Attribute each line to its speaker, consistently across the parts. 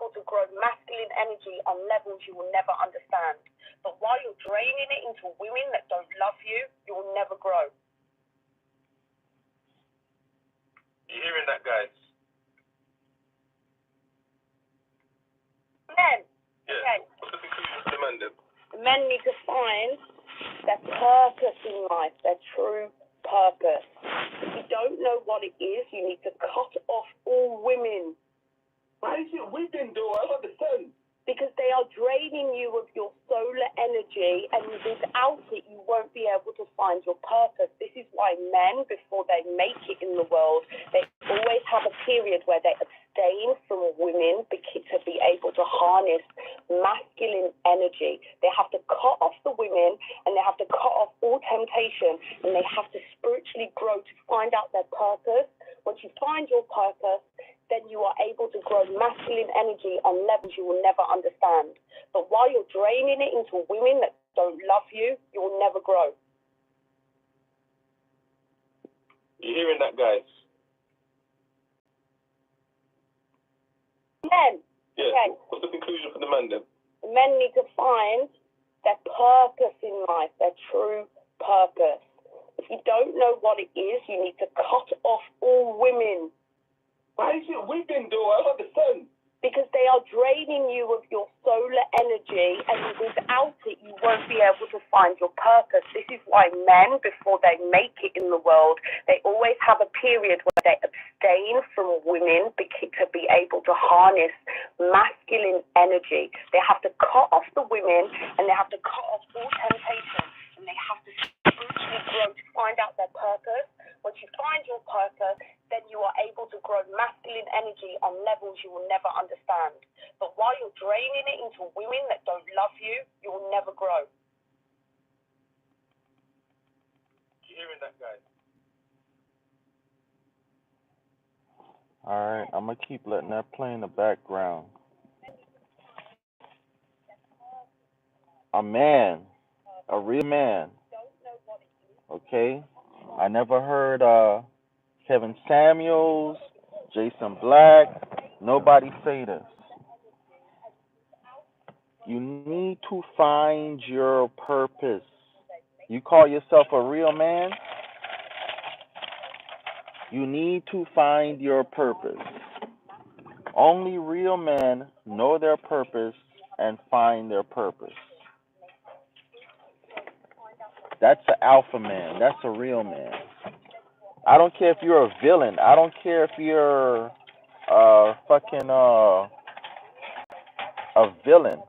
Speaker 1: able to grow masculine energy on levels you will never understand. But while you're draining it into women that don't love you, you will never grow.
Speaker 2: You hearing that, guys?
Speaker 1: Men.
Speaker 2: Yeah.
Speaker 1: Okay.
Speaker 2: What's the conclusion for the men then?
Speaker 1: Men need to find their purpose in life, their true purpose. If you don't know what it is, you need to cut off all women.
Speaker 2: Why is it women though? I don't understand.
Speaker 1: Because they are draining you of your solar energy, and without it, you won't be able to find your purpose. This is why men, before they make it in the world, they always have a period where they abstain from women to be able to harness masculine energy. They have to cut off the women, and they have to cut off all temptation, and they have to spiritually grow to find out their purpose. Once you find your purpose, then you are able to grow masculine energy on levels you will never understand. But while you're draining it into women that don't love you, you will never grow.
Speaker 2: You hearing that, guys?
Speaker 1: Men.
Speaker 2: Yeah.
Speaker 1: Okay.
Speaker 2: What's the conclusion for the men then?
Speaker 1: Men need to find their purpose in life, their true purpose. If you don't know what it is, you need to cut off all women.
Speaker 2: Why is it women though? I don't understand.
Speaker 1: Because they are draining you of your solar energy, and without it, you won't be able to find your purpose. This is why men, before they make it in the world, they always have a period where they abstain from women to be able to harness masculine energy. They have to cut off the women, and they have to cut off all temptation, and they have to spiritually grow to find out their purpose. Once you find your purpose, then you are able to grow masculine energy on levels you will never understand. But while you're draining it into women that don't love you, you will never grow.
Speaker 2: You hearing that, guys?
Speaker 3: Alright, I'm going to keep letting that play in the background. A man, a real man, okay? I never heard Kevin Samuels, Jason Black, nobody say this. You need to find your purpose. You call yourself a real man? You need to find your purpose. Only real men know their purpose and find their purpose. That's an alpha man. That's a real man. I don't care if you're a villain. I don't care if you're a villain.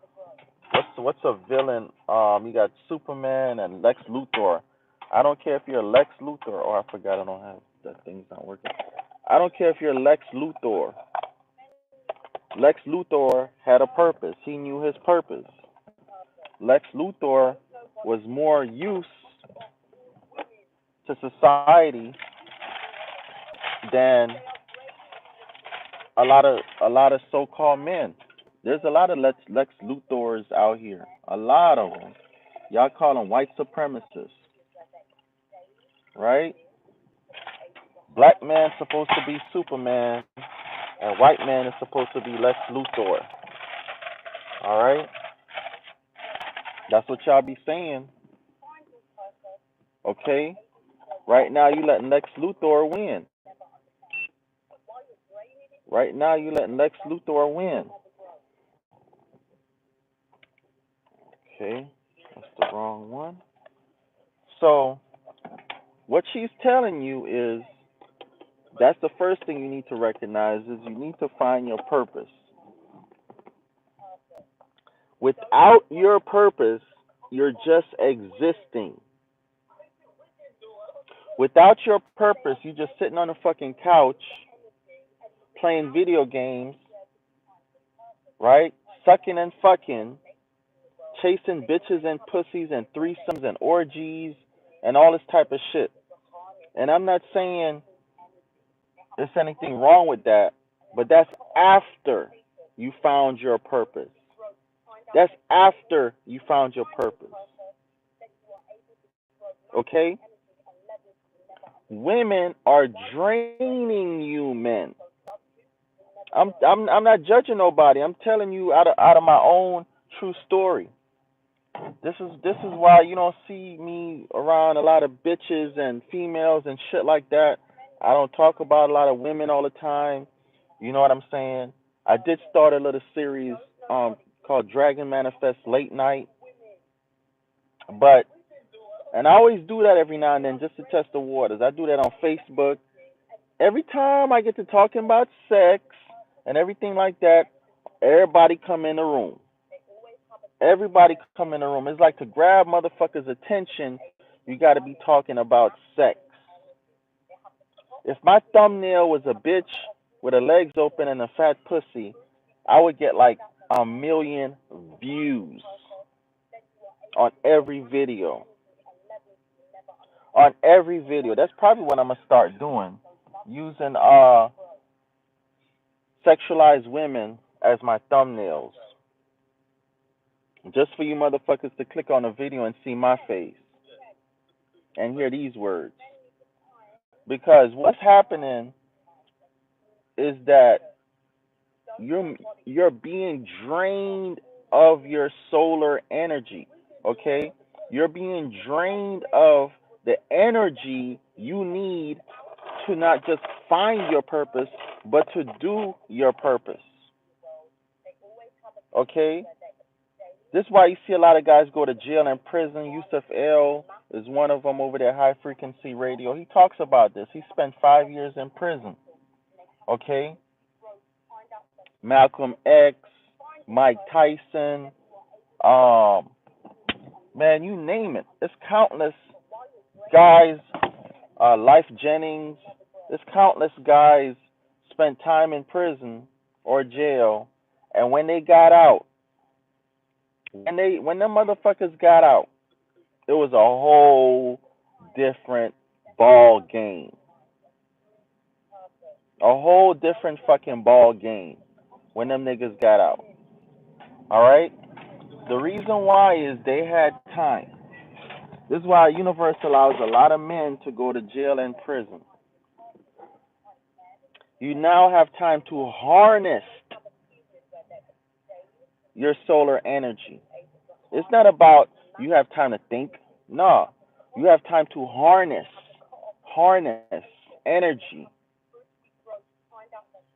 Speaker 3: What's a villain? You got Superman and Lex Luthor. I don't care if you're Lex Luthor. Oh, I forgot I don't have that thing's not working. I don't care if you're Lex Luthor. Lex Luthor had a purpose. He knew his purpose. Lex Luthor was more use to society than a lot of so-called men. There's a lot of Lex Luthors out here. A lot of them. Y'all call them white supremacists, right? Black man's supposed to be Superman, and white man is supposed to be Lex Luthor. All right? That's what y'all be saying. Okay? Right now you letting Lex Luthor win. Right now you letting Lex Luthor win. Okay, that's the wrong one. So what she's telling you is that's the first thing you need to recognize is you need to find your purpose. Without your purpose, you're just existing. Without your purpose, you're just sitting on a fucking couch playing video games, right? Sucking and fucking, chasing bitches and pussies and threesomes and orgies and all this type of shit. And I'm not saying there's anything wrong with that, but that's after you found your purpose. That's after you found your purpose. Okay? Women are draining you, men. I'm not judging nobody. I'm telling you out of my own true story. This is why you don't see me around a lot of bitches and females and shit like that. I don't talk about a lot of women all the time. You know what I'm saying? I did start a little series called Dragon Manifest Late Night, but and I always do that every now and then just to test the waters. I do that on Facebook. Every time I get to talking about sex and everything like that, everybody come in the room. Everybody come in the room. It's like to grab motherfuckers' attention, you got to be talking about sex. If my thumbnail was a bitch with her legs open and a fat pussy, I would get like 1 million views on every video. On every video. That's probably what I'm gonna start doing. Using sexualized women as my thumbnails. Just for you motherfuckers to click on a video and see my face and hear these words. Because what's happening is that you're being drained of your solar energy. Okay? You're being drained of the energy you need to not just find your purpose, but to do your purpose. Okay? This is why you see a lot of guys go to jail and prison. Yusuf L is one of them over there, High Frequency Radio. He talks about this. He spent 5 years in prison. Okay? Malcolm X, Mike Tyson, man, you name it. It's countless guys, Life Jennings, there's countless guys spent time in prison or jail, and when they got out, when them motherfuckers got out, it was a whole different ball game. A whole different fucking ball game when them niggas got out. Alright? The reason why is they had time. This is why universe allows a lot of men to go to jail and prison. You now have time to harness your solar energy. It's not about you have time to think. No. You have time to harness energy.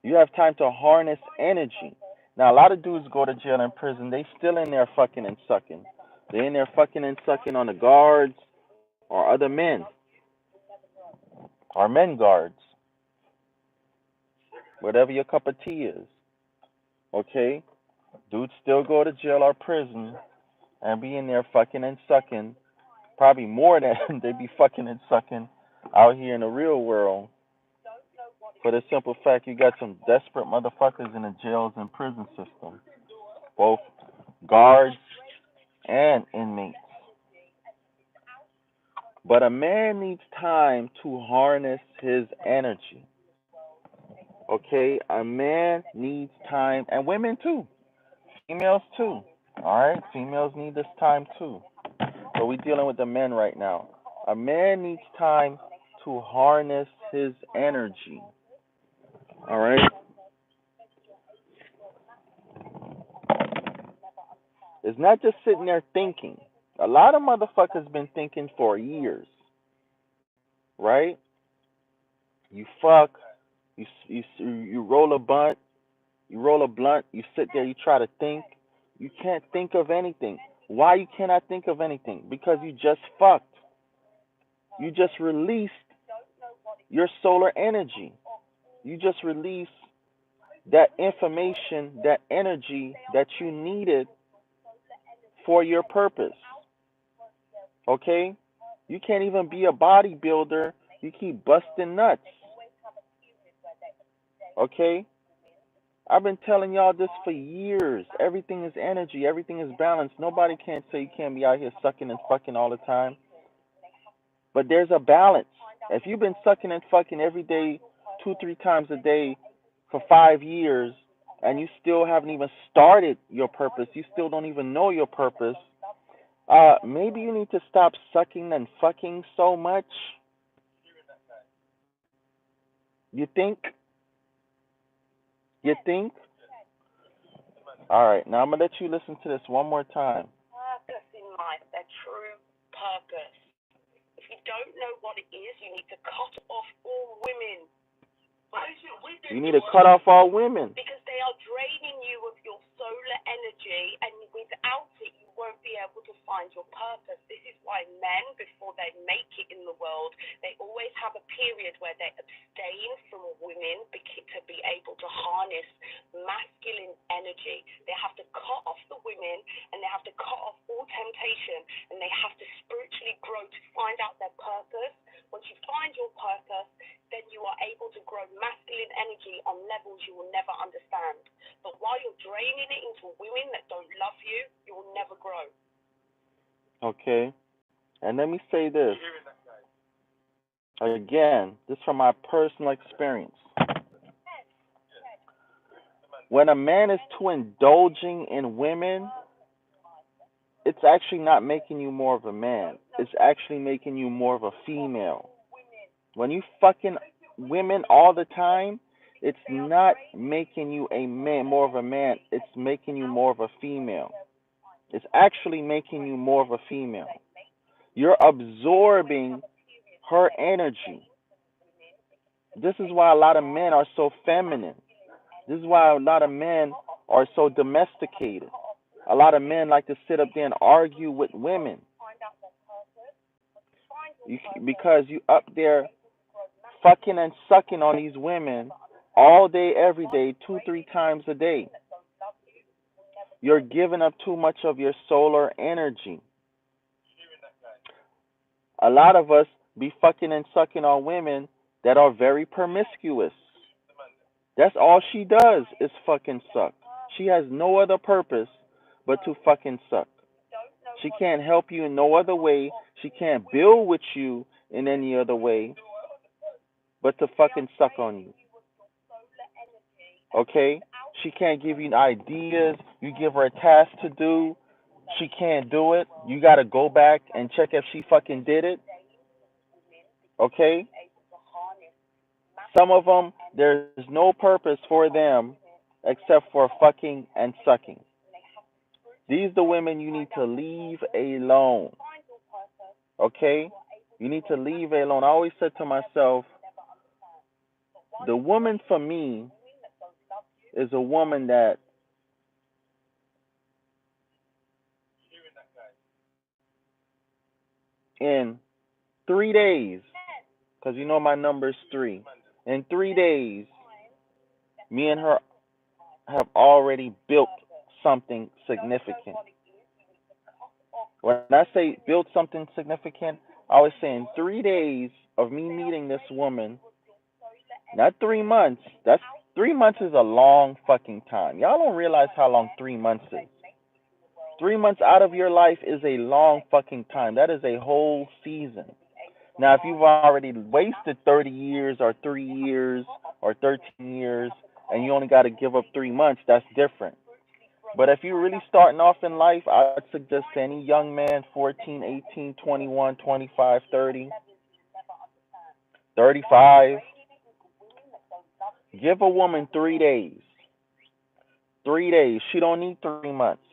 Speaker 3: You have time to harness energy. Now, a lot of dudes go to jail and prison. They still in there fucking and sucking. They in there fucking and sucking on the guards or other men. Or men guards. Whatever your cup of tea is. Okay? Dudes still go to jail or prison and be in there fucking and sucking. Probably more than they be fucking and sucking out here in the real world. For the simple fact you got some desperate motherfuckers in the jails and prison system. Both guards and inmates. But a man needs time to harness his energy. Okay? A man needs time, and women too. Females too. Alright? Females need this time too. But we're dealing with the men right now. A man needs time to harness his energy. Alright? It's not just sitting there thinking. A lot of motherfuckers been thinking for years. Right? You fuck, you roll a blunt, you sit there, you try to think. You can't think of anything. Why you cannot think of anything? Because you just fucked. You just released your solar energy. You just released that information, that energy that you needed for your purpose. Okay? You can't even be a bodybuilder. You keep busting nuts. Okay? I've been telling y'all this for years. Everything is energy. Everything is balance. Nobody can say you can't be out here sucking and fucking all the time. But there's a balance. If you've been sucking and fucking every day, 2-3 times a day for 5 years, and you still haven't even started your purpose, you still don't even know your purpose, maybe you need to stop sucking and fucking so much. You think? You think? All right, now I'm gonna let you listen to this one more time.
Speaker 1: Purpose in life, their true purpose. If you don't know what it is, you need to cut off all women.
Speaker 3: You need to cut off all women.
Speaker 1: Because they are draining you of your solar energy, and without it, you won't be able to find your purpose. This is why men, before they make it in the world, they always have a period where they abstain from women to be able to harness masculine energy. They have to cut off the women, and they have to cut off all temptation, and they have to spiritually grow to find out their purpose. Once you find your purpose, then you are able to grow masculine energy on levels you will never understand. But while you're draining it into women that don't love you, you will never grow.
Speaker 3: Okay. And let me say this. Again, this is from my personal experience. When a man is too indulging in women, it's actually not making you more of a man. It's actually making you more of a female. When you fucking women all the time, it's not making you a man, more of a man. It's making you more of a female. It's actually making you more of a female. You're absorbing her energy. This is why a lot of men are so feminine. This is why a lot of men are so domesticated. A lot of men like to sit up there and argue with women. Because you up there fucking and sucking on these women all day, every day, 2-3 times a day. You're giving up too much of your solar energy. A lot of us be fucking and sucking on women that are very promiscuous. That's all she does is fucking suck. She has no other purpose but to fucking suck. She can't help you in no other way. She can't build with you in any other way but to fucking suck on you. Okay? She can't give you ideas. You give her a task to do. She can't do it. You got to go back and check if she fucking did it. Okay? Some of them, there's no purpose for them except for fucking and sucking. These are the women you need to leave alone. Okay? You need to leave alone. I always said to myself, the woman for me is a woman that in 3 days, because you know my number is 3, in 3 days, me and her have already built something significant. When I say build something significant, I always say in 3 days of me meeting this woman, not 3 months. That's 3 months is a long fucking time. Y'all don't realize how long 3 months is. 3 months out of your life is a long fucking time. That is a whole season. Now, if you've already wasted 30 years or 3 years or 13 years and you only got to give up 3 months, that's different. But if you're really starting off in life, I would suggest to any young man, 14, 18, 21, 25, 30, 35, give a woman 3 days. 3 days. She don't need 3 months.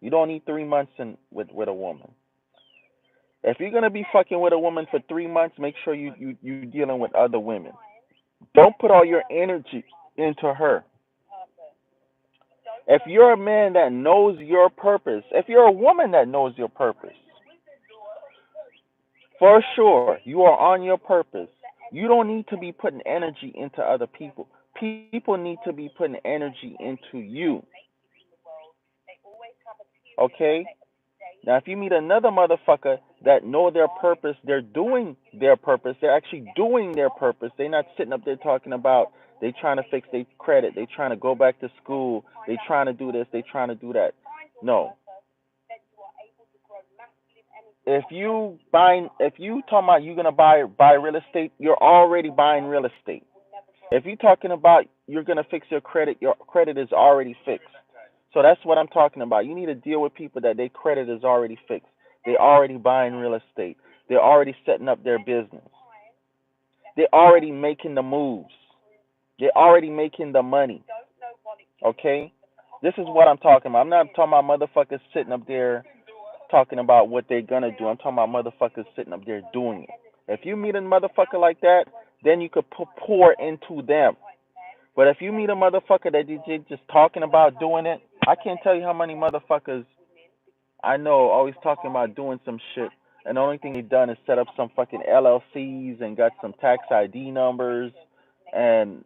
Speaker 3: You don't need 3 months with a woman. If you're going to be fucking with a woman for 3 months, make sure you're dealing with other women. Don't put all your energy into her. If you're a man that knows your purpose, if you're a woman that knows your purpose, for sure, you are on your purpose. You don't need to be putting energy into other people. People need to be putting energy into you. Okay? Now, if you meet another motherfucker that know their purpose, they're doing their purpose. They're actually doing their purpose. They're not sitting up there talking about they trying to fix their credit. They trying to go back to school. They trying to do this. They trying to do that. No. If you talking about you're gonna buy real estate, you're already buying real estate. If you're talking about you're gonna fix your credit is already fixed. So that's what I'm talking about. You need to deal with people that their credit is already fixed. They're already buying real estate. They're already setting up their business. They're already making the moves. They're already making the money. Okay? This is what I'm talking about. I'm not talking about motherfuckers sitting up there talking about what they're gonna do. I'm talking about motherfuckers sitting up there doing it. If you meet a motherfucker like that, then you could pour into them. But if you meet a motherfucker that you just talking about doing it, I can't tell you how many motherfuckers I know always talking about doing some shit, and the only thing they done is set up some fucking LLCs and got some tax ID numbers and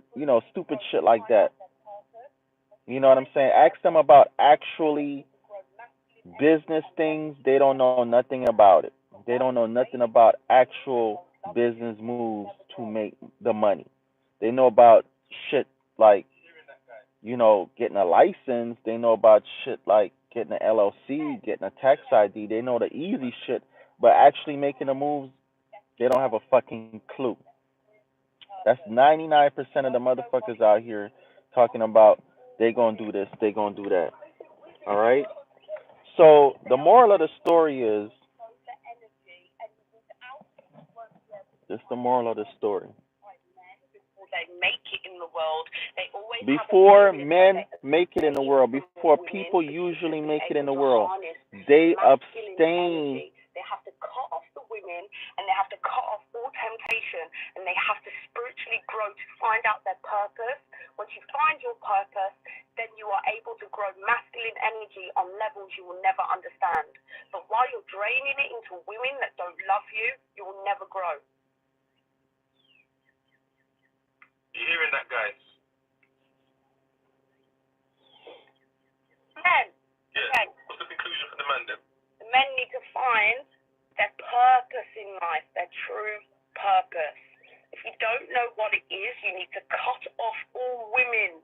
Speaker 3: stupid shit like that. You know what I'm saying? Ask them about actually business things. They don't know nothing about it. They don't know nothing about actual business moves to make the money. They know about shit like getting a license. They know about shit like getting an LLC, getting a tax ID. They know the easy shit, but actually making the moves, they don't have a fucking clue. That's 99% of the motherfuckers out here talking about they gonna do this, they gonna do that. All right. So the moral of the story is, just the moral of the story.
Speaker 1: They make it in the world. They always
Speaker 3: Before men make it in the world, before people usually make it in the world, they abstain.
Speaker 1: They have to cut off the women, and they have to cut off all temptation, and they have to spiritually grow to find out their purpose. Once you find your purpose, then you are able to grow masculine energy on levels you will never understand. But while you're draining it into women that don't love you, you will never grow.
Speaker 2: You hearing that, guys?
Speaker 1: Men.
Speaker 2: Yeah.
Speaker 1: Okay.
Speaker 2: What's the conclusion for the man then?
Speaker 1: The men need to find their purpose in life, their true purpose. If you don't know what it is, you need to cut off all women.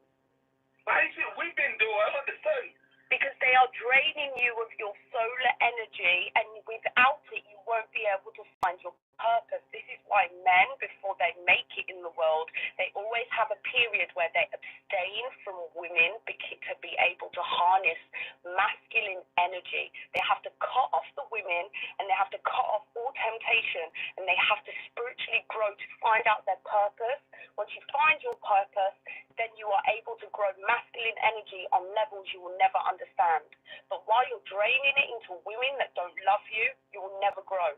Speaker 2: Why is it women though? I don't understand.
Speaker 1: Because they are draining you of your solar energy, and without it, you won't be able to find your purpose. This is why men, before they make it in the world, they always have a period where they abstain from women to be able to harness masculine energy. They have to cut off the women, and they have to cut off all temptation, and they have to spiritually grow to find out their purpose. Once you find your purpose, then you are able to grow masculine energy on levels you will never understand. But while you're draining it into women that don't love you, you will never grow.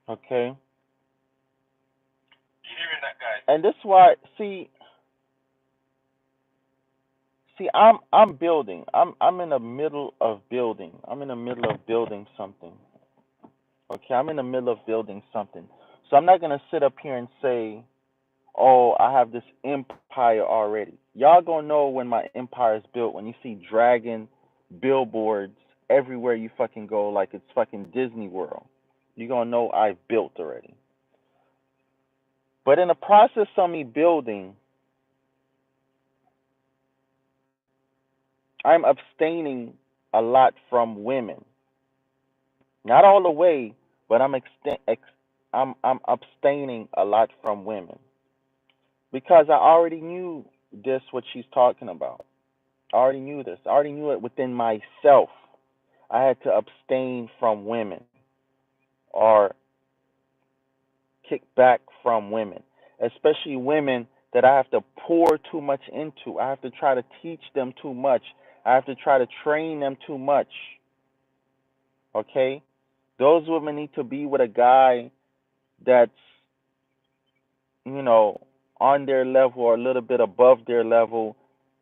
Speaker 3: Okay.
Speaker 2: You hearing that, guys?
Speaker 3: And this is why, see, I'm building. I'm in the middle of building. I'm in the middle of building something. Okay, I'm in the middle of building something. So I'm not gonna sit up here and say, "Oh, I have this empire already." Y'all gonna know when my empire is built when you see dragon billboards everywhere you fucking go, like it's fucking Disney World. You gonna know I've built already. But in the process of me building, I'm abstaining a lot from women. Not all the way, but I'm abstaining a lot from women because I already knew this what she's talking about. I already knew this. I already knew it within myself. I had to abstain from women or kick back from women, especially women that I have to pour too much into. I have to try to teach them too much. I have to try to train them too much. Okay? Those women need to be with a guy that's, you know, on their level or a little bit above their level,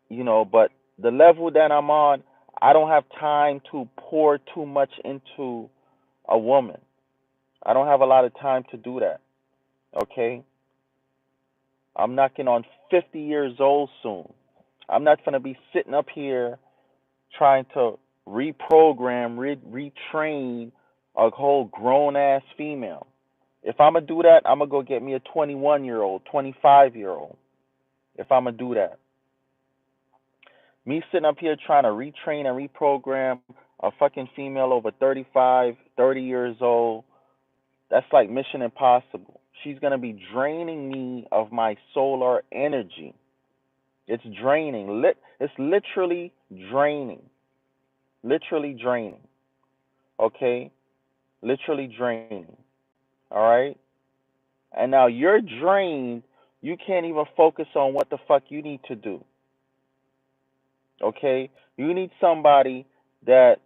Speaker 3: but the level that I'm on, I don't have time to pour too much into a woman. I don't have a lot of time to do that. Okay? I'm knocking on 50 years old soon. I'm not going to be sitting up here trying to reprogram, retrain a whole grown ass female. If I'm going to do that, I'm going to go get me a 21-year-old, 25-year-old. If I'm going to do that. Me sitting up here trying to retrain and reprogram a fucking female over 35, 30 years old, that's like mission impossible. She's going to be draining me of my solar energy. It's draining. It's literally draining. Literally draining. Okay? Literally draining. All right? And now you're drained. You can't even focus on what the fuck you need to do. Okay? You need somebody that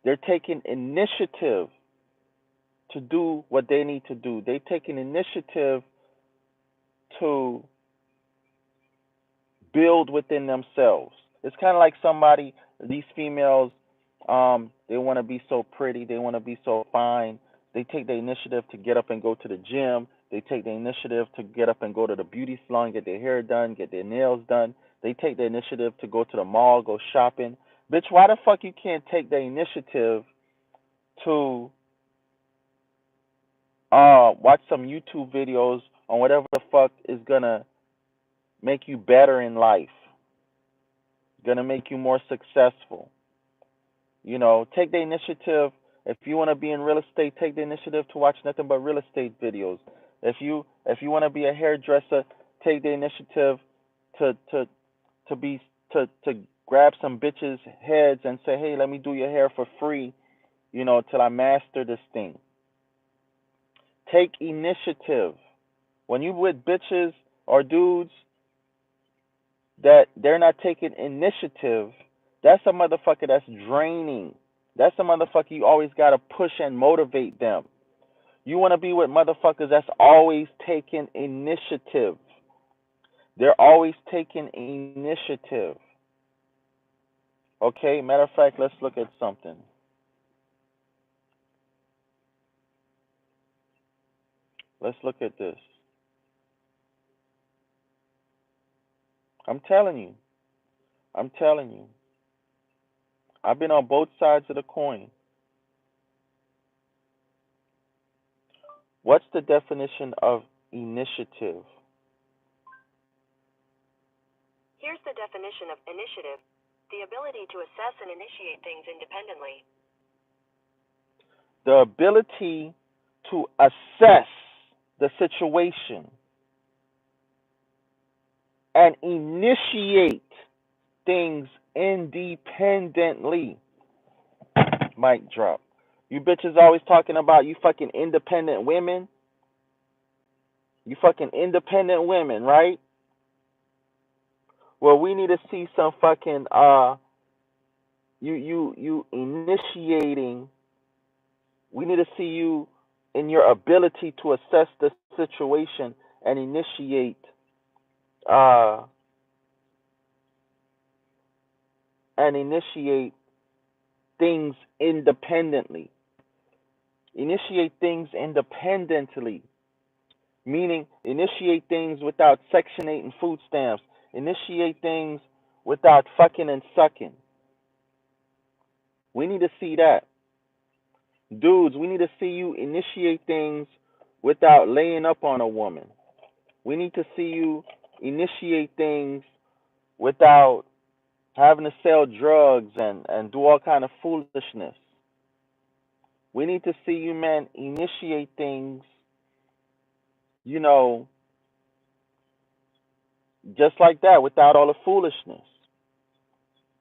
Speaker 3: they're taking initiative to do what they need to do. They take an initiative to build within themselves. It's kind of like somebody, these females, they want to be so pretty, they want to be so fine. They take the initiative to get up and go to the gym. They take the initiative to get up and go to the beauty salon, get their hair done, get their nails done. They take the initiative to go to the mall, go shopping. Bitch, why the fuck you can't take the initiative to watch some YouTube videos on whatever the fuck is gonna make you better in life, gonna make you more successful. You know, take the initiative. If you want to be in real estate, take the initiative to watch nothing but real estate videos. If you want to be a hairdresser, take the initiative to grab some bitches' heads and say, hey, let me do your hair for free, till I master this thing. Take initiative. When you with bitches or dudes that they're not taking initiative, that's a motherfucker that's draining. That's a motherfucker you always got to push and motivate them. You want to be with motherfuckers that's always taking initiative. They're always taking initiative. Okay, matter of fact, let's look at something. Let's look at this. I'm telling you. I've been on both sides of the coin. What's the definition of initiative?
Speaker 4: Here's the definition of initiative: the ability to assess and initiate things independently.
Speaker 3: The ability to assess the situation and initiate things independently. Mic drop. You bitches always talking about you fucking independent women. You fucking independent women, right? Well, we need to see some fucking you initiating. We need to see you in your ability to assess the situation and initiate things independently. Initiate things independently, meaning initiate things without Section 8 and food stamps. Initiate things without fucking and sucking. We need to see that. Dudes, we need to see you initiate things without laying up on a woman. We need to see you initiate things without having to sell drugs and do all kind of foolishness. We need to see you, man, initiate things, just like that, without all the foolishness.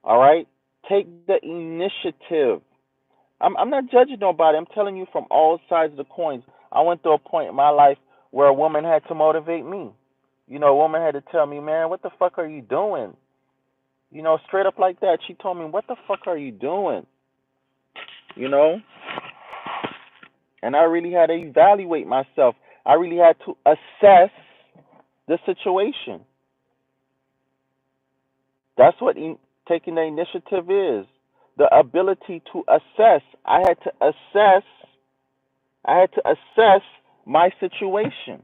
Speaker 3: All right? Take the initiative. I'm not judging nobody. I'm telling you from all sides of the coins. I went through a point in my life where a woman had to motivate me. A woman had to tell me, man, what the fuck are you doing? Straight up like that. She told me, what the fuck are you doing? And I really had to evaluate myself. I really had to assess the situation. That's what taking the initiative is. The ability to assess. I had to assess my situation.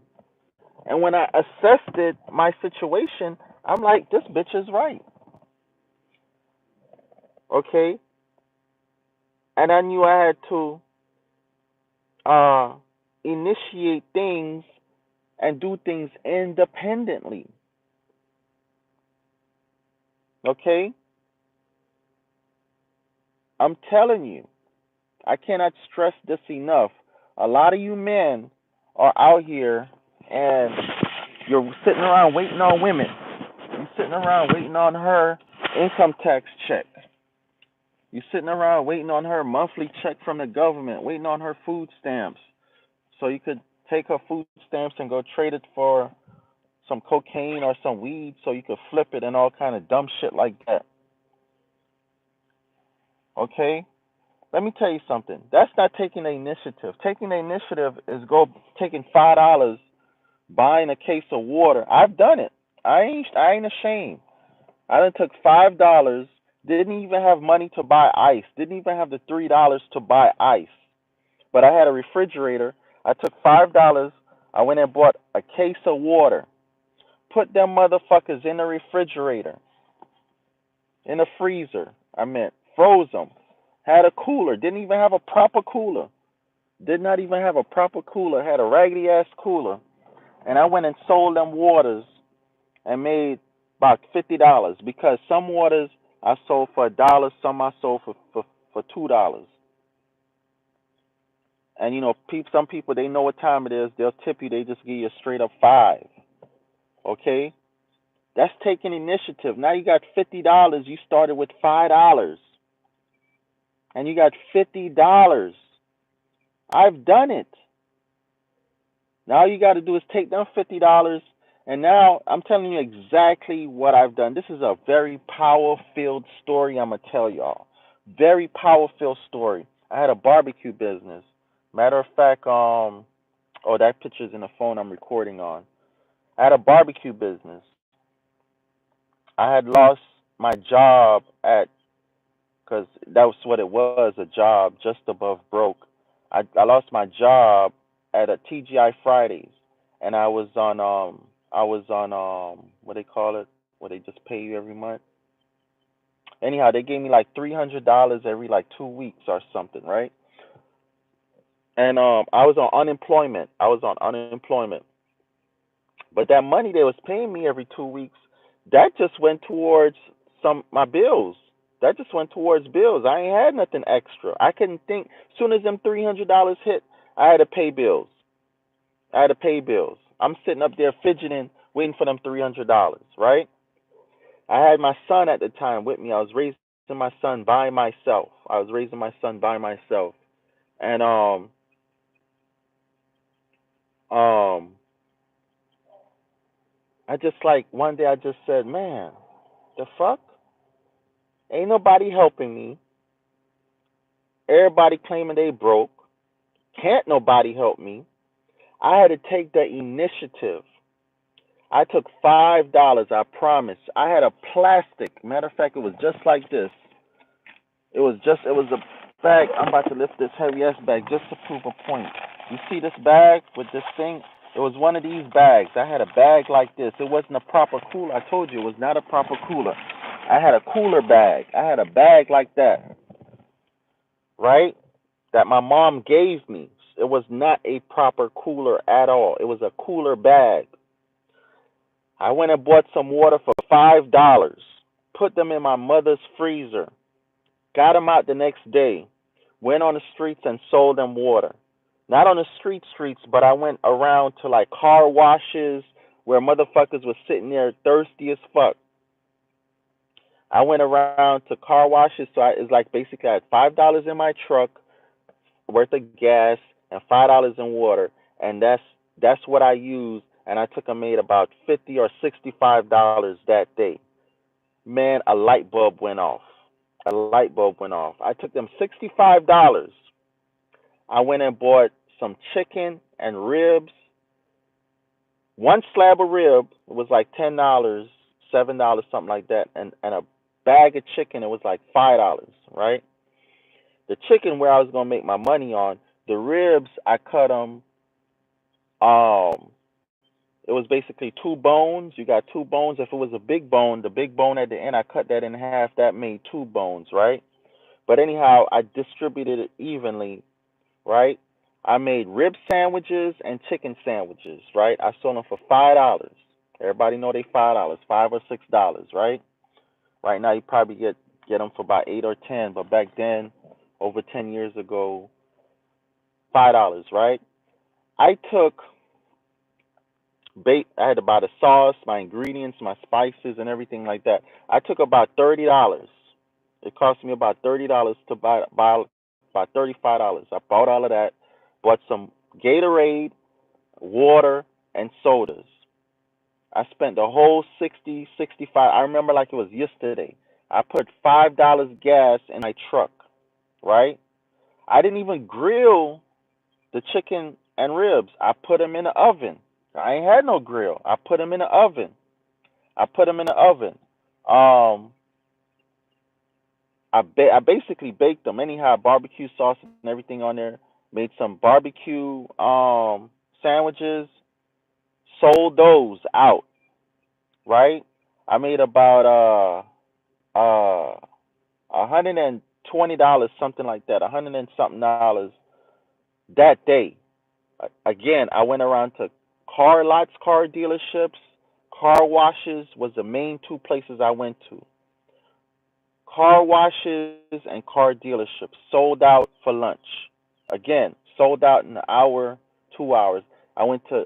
Speaker 3: And when I assessed my situation, I'm like, this bitch is right. Okay? And I knew I had to initiate things and do things independently. Okay? I'm telling you, I cannot stress this enough. A lot of you men are out here and you're sitting around waiting on women. You're sitting around waiting on her income tax check. You're sitting around waiting on her monthly check from the government, waiting on her food stamps. So you could take her food stamps and go trade it for some cocaine or some weed so you could flip it and all kind of dumb shit like that. Okay? Let me tell you something. That's not taking the initiative. Taking the initiative is taking $5, buying a case of water. I've done it. I ain't ashamed. I done took $5, didn't even have money to buy ice, didn't even have the $3 to buy ice. But I had a refrigerator. I took $5, I went and bought a case of water, put them motherfuckers in the refrigerator, in the freezer, froze them. Had a cooler, didn't even have a proper cooler. Did not even have a proper cooler, had a raggedy ass cooler. And I went and sold them waters and made about $50 because some waters I sold for $1, some I sold for $2. And you know, some people, they know what time it is. They'll tip you. They just give you a straight up $5. Okay, that's taking initiative. Now you got $50. You started with $5, and you got $50. I've done it. Now you got to do is take them $50, and now I'm telling you exactly what I've done. This is a very power-filled story I'm gonna tell y'all. Very power-filled story. I had a barbecue business. Matter of fact, that picture's in the phone I'm recording on. I had a barbecue business. I had lost my job because that was what it was, a job just above broke. I lost my job at a TGI Fridays, and I was on what they call it, where they just pay you every month. Anyhow, they gave me like $300 every like 2 weeks or something, right? And I was on unemployment. But that money they was paying me every 2 weeks, that just went towards my bills. That just went towards bills. I ain't had nothing extra. I couldn't think. As soon as them $300 hit, I had to pay bills. I'm sitting up there fidgeting, waiting for them $300, right? I had my son at the time with me. I was raising my son by myself. And I just one day I just said, man, the fuck? Ain't nobody helping me. Everybody claiming they broke. Can't nobody help me. I had to take the initiative. I took $5, I promise. I had a plastic. Matter of fact, it was just like this. It was a bag. I'm about to lift this heavy ass bag just to prove a point. You see this bag with this thing? It was one of these bags. I had a bag like this. It wasn't a proper cooler. I told you it was not a proper cooler. I had a cooler bag. I had a bag like that, right? That my mom gave me. It was not a proper cooler at all. It was a cooler bag. I went and bought some water for $5, put them in my mother's freezer, got them out the next day, went on the streets and sold them water. Not on the streets, but I went around to like car washes where motherfuckers was sitting there thirsty as fuck. I went around to car washes, so it's like basically I had $5 in my truck worth of gas and $5 in water, and that's what I used, and I made about $50 or $65 that day. Man, a light bulb went off. I took them $65. I went and bought some chicken and ribs. One slab of rib was like $10, $7, something like that, and a bag of chicken, it was like $5, right? The chicken where I was gonna make my money on. The ribs, I cut them. It was basically 2 bones. You got 2 bones. If it was a big bone, the big bone at the end, I cut that in half. That made 2 bones, right? But anyhow, I distributed it evenly, right? I made rib sandwiches and chicken sandwiches, right? I sold them for $5. Everybody know they $5, $5 or $6, right? Right now you probably get them for about 8 or 10, but back then, over 10 years ago, $5, right? I had to buy the sauce, my ingredients, my spices, and everything like that. I took about $30. It cost me about $30 to buy about $35. I bought all of that, bought some Gatorade, water, and sodas. I spent the whole 60, 65. I remember like it was yesterday. I put $5 gas in my truck, right? I didn't even grill the chicken and ribs. I put them in the oven. I ain't had no grill. I put them in the oven. I put them in the oven. Um, I basically baked them anyhow. Barbecue sauce and everything on there. Made some barbecue sandwiches. Sold those out. Right. I made about $120, something like that. 100 and something dollars that day. Again, I went around to car lots, car dealerships, car washes was the main two places I went to. Car washes and car dealerships sold out for lunch. Again, sold out in an hour, 2 hours. I went to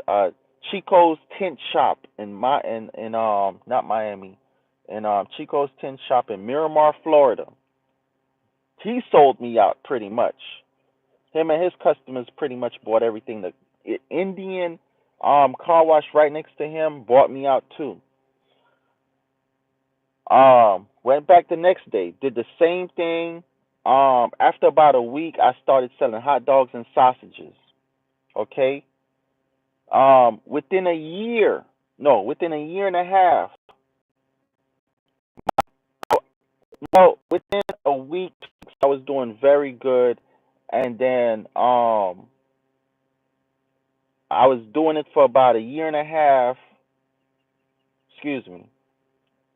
Speaker 3: Chico's Tint Shop in not Miami, in Chico's Tint Shop in Miramar, Florida. He sold me out pretty much. Him and his customers pretty much bought everything. The Indian car wash right next to him bought me out too. Went back the next day, did the same thing. After about a week, I started selling hot dogs and sausages. Okay. Within a year, no, within a year and a half, well, within a week, I was doing very good, and then I was doing it for about a year and a half. Excuse me.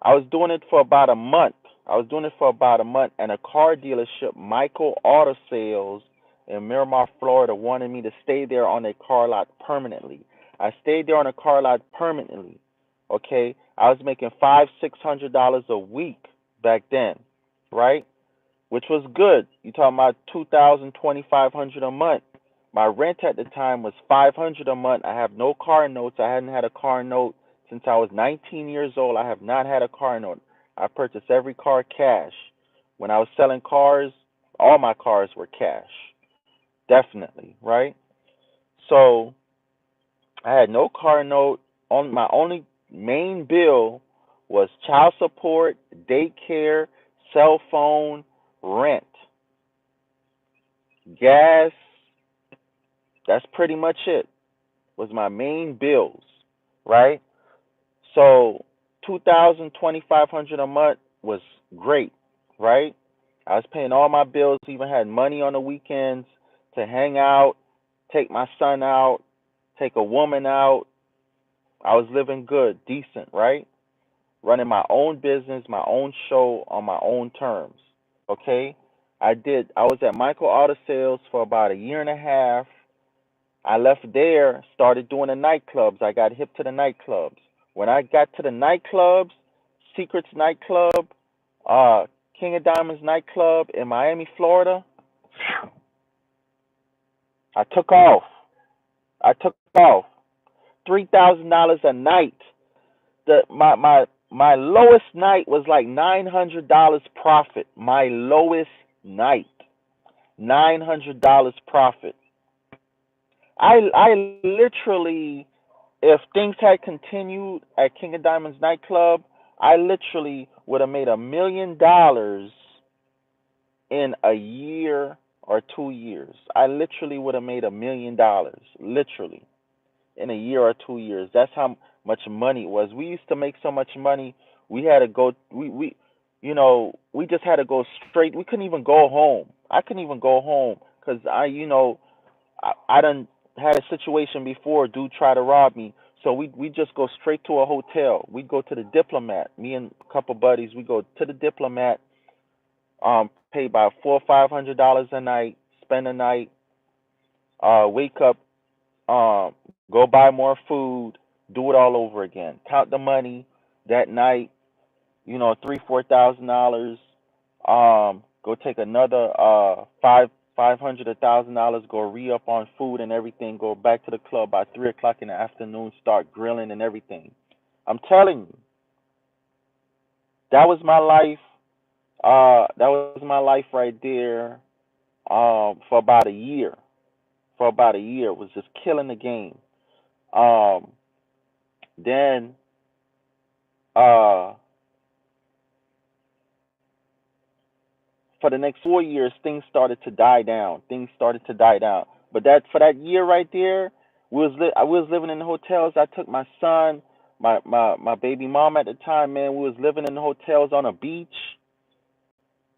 Speaker 3: I was doing it for about a month. And a car dealership, Michael Auto Sales in Miramar, Florida, wanted me to stay there on a car lot permanently. I stayed there on a car lot permanently. Okay, I was making $500-$600 a week back then, right? Which was good. You talking about $2,000-$2,500 a month. My rent at the time was $500 a month. I have no car notes. I hadn't had a car note since I was 19 years old. I have not had a car note. I purchased every car cash. When I was selling cars, all my cars were cash. Definitely, right? So I had no car note. On my only main bill was child support, daycare, cell phone, rent, gas. That's pretty much it. Was my main bills, right? So 2,000, 2,500 a month was great, right? I was paying all my bills, even had money on the weekends to hang out, take my son out, take a woman out. I was living good, decent, right? Running my own business, my own show on my own terms. Okay? I was at Michael Auto Sales for about a year and a half. I left there, started doing the nightclubs. I got hip to the nightclubs. When I got to the nightclubs, Secrets nightclub, King of Diamonds nightclub in Miami, Florida, I took off. I took off. $3,000 a night. My lowest night was like $900 profit. My lowest night, $900 profit. I literally, if things had continued at King of Diamonds nightclub, I literally would have made $1 million in a year or 2 years. I literally would have made $1 million, literally, in a year or 2 years. That's how much money it was. We used to make so much money. We had to go. We just had to go straight. We couldn't even go home. I couldn't even go home because I done had a situation before. Dude tried to rob me. So we just go straight to a hotel. We'd go to the Diplomat. Me and a couple buddies. We go to the Diplomat. Pay about $400-$500 a night. Spend a night. Wake up. Go buy more food. Do it all over again. Count the money that night. $3,000-$4,000. Go take another $500 $1,000. Go re up on food and everything. Go back to the club by 3 o'clock in the afternoon. Start grilling and everything. I'm telling you, that was my life. That was my life right there. For about a year. For about a year, was just killing the game. Then for the next 4 years, things started to die down. But that for that year right there, I was living in the hotels. I took my son, my baby mom at the time. Man, we was living in the hotels on a beach.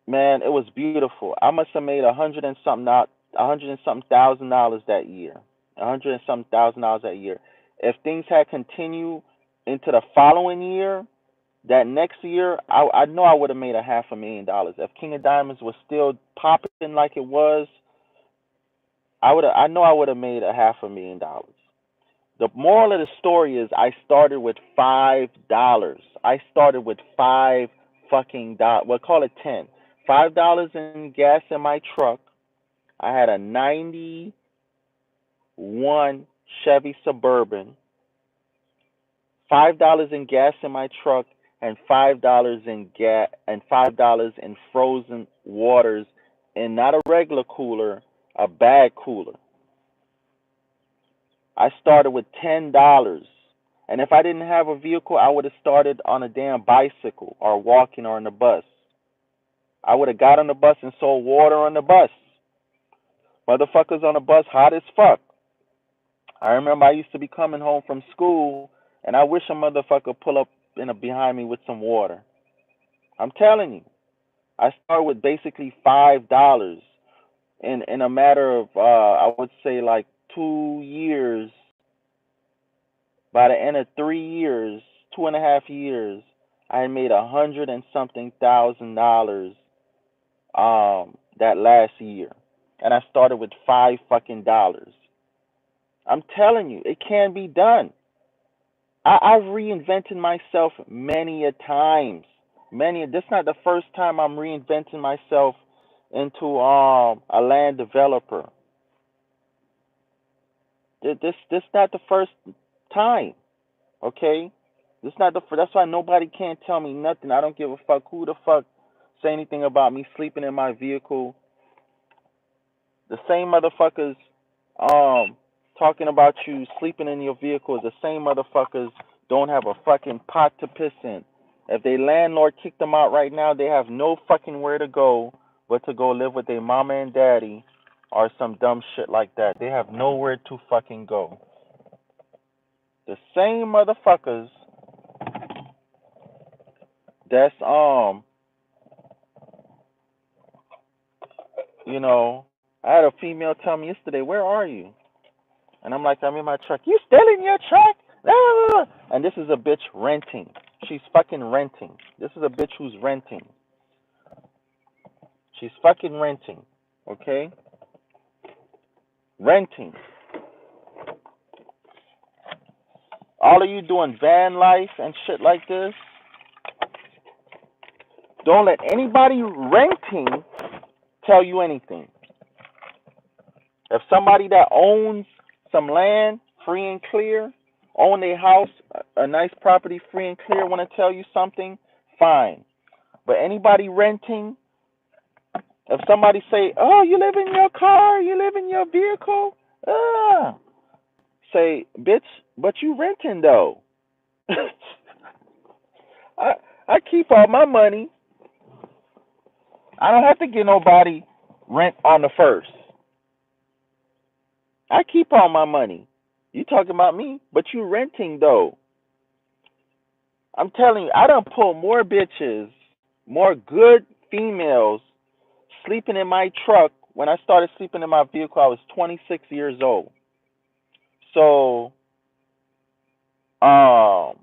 Speaker 3: Man, it was beautiful. I must have made $100 and something thousand that year. $100 and something thousand that year. If things had continued into the following year, that next year, I know I would have made $500,000. If King of Diamonds was still popping like it was, I know I would have made $500,000. The moral of the story is I started with $5. I started with five fucking dollars. Well, call it 10. $5 in gas in my truck. I had a 91 Chevy Suburban. $5 in gas in my truck and $5 in gas and $5 in frozen waters, and not a regular cooler, a bag cooler. I started with $10. And if I didn't have a vehicle, I would have started on a damn bicycle or walking or on the bus. I would have got on the bus and sold water on the bus. Motherfuckers on the bus hot as fuck. I remember I used to be coming home from school and I wish a motherfucker pull up behind me with some water. I'm telling you. I started with basically $5 in a matter of I would say like 2 years. By the end of 3 years, 2.5 years, I had made $100 and something thousand that last year, and I started with five fucking dollars. I'm telling you, it can be done. I've reinvented myself many a times. This not the first time I'm reinventing myself into a land developer. This not the first time. Okay, this not the that's why nobody can't tell me nothing. I don't give a fuck who the fuck say anything about me sleeping in my vehicle. The same motherfuckers talking about you sleeping in your vehicle is the same motherfuckers don't have a fucking pot to piss in. If their landlord kicked them out right now, they have no fucking where to go but to go live with their mama and daddy or some dumb shit like that. They have nowhere to fucking go. The same motherfuckers that's I had a female tell me yesterday, "Where are you?" And I'm like, "I'm in my truck." "You still in your truck?" Ah! And this is a bitch renting. She's fucking renting. This is a bitch who's renting. She's fucking renting. Okay? Renting. All of you doing van life and shit like this, don't let anybody renting tell you anything. If somebody that owns some land free and clear, own a house, a nice property free and clear, want to tell you something, fine. But anybody renting, if somebody say, "Oh, you live in your car, you live in your vehicle," say, "Bitch, but you renting though." I keep all my money. I don't have to get nobody rent on the first. I keep all my money. You talking about me, but you renting though. I'm telling you, I done pull more bitches, more good females sleeping in my truck. When I started sleeping in my vehicle, I was 26 years old. So, um,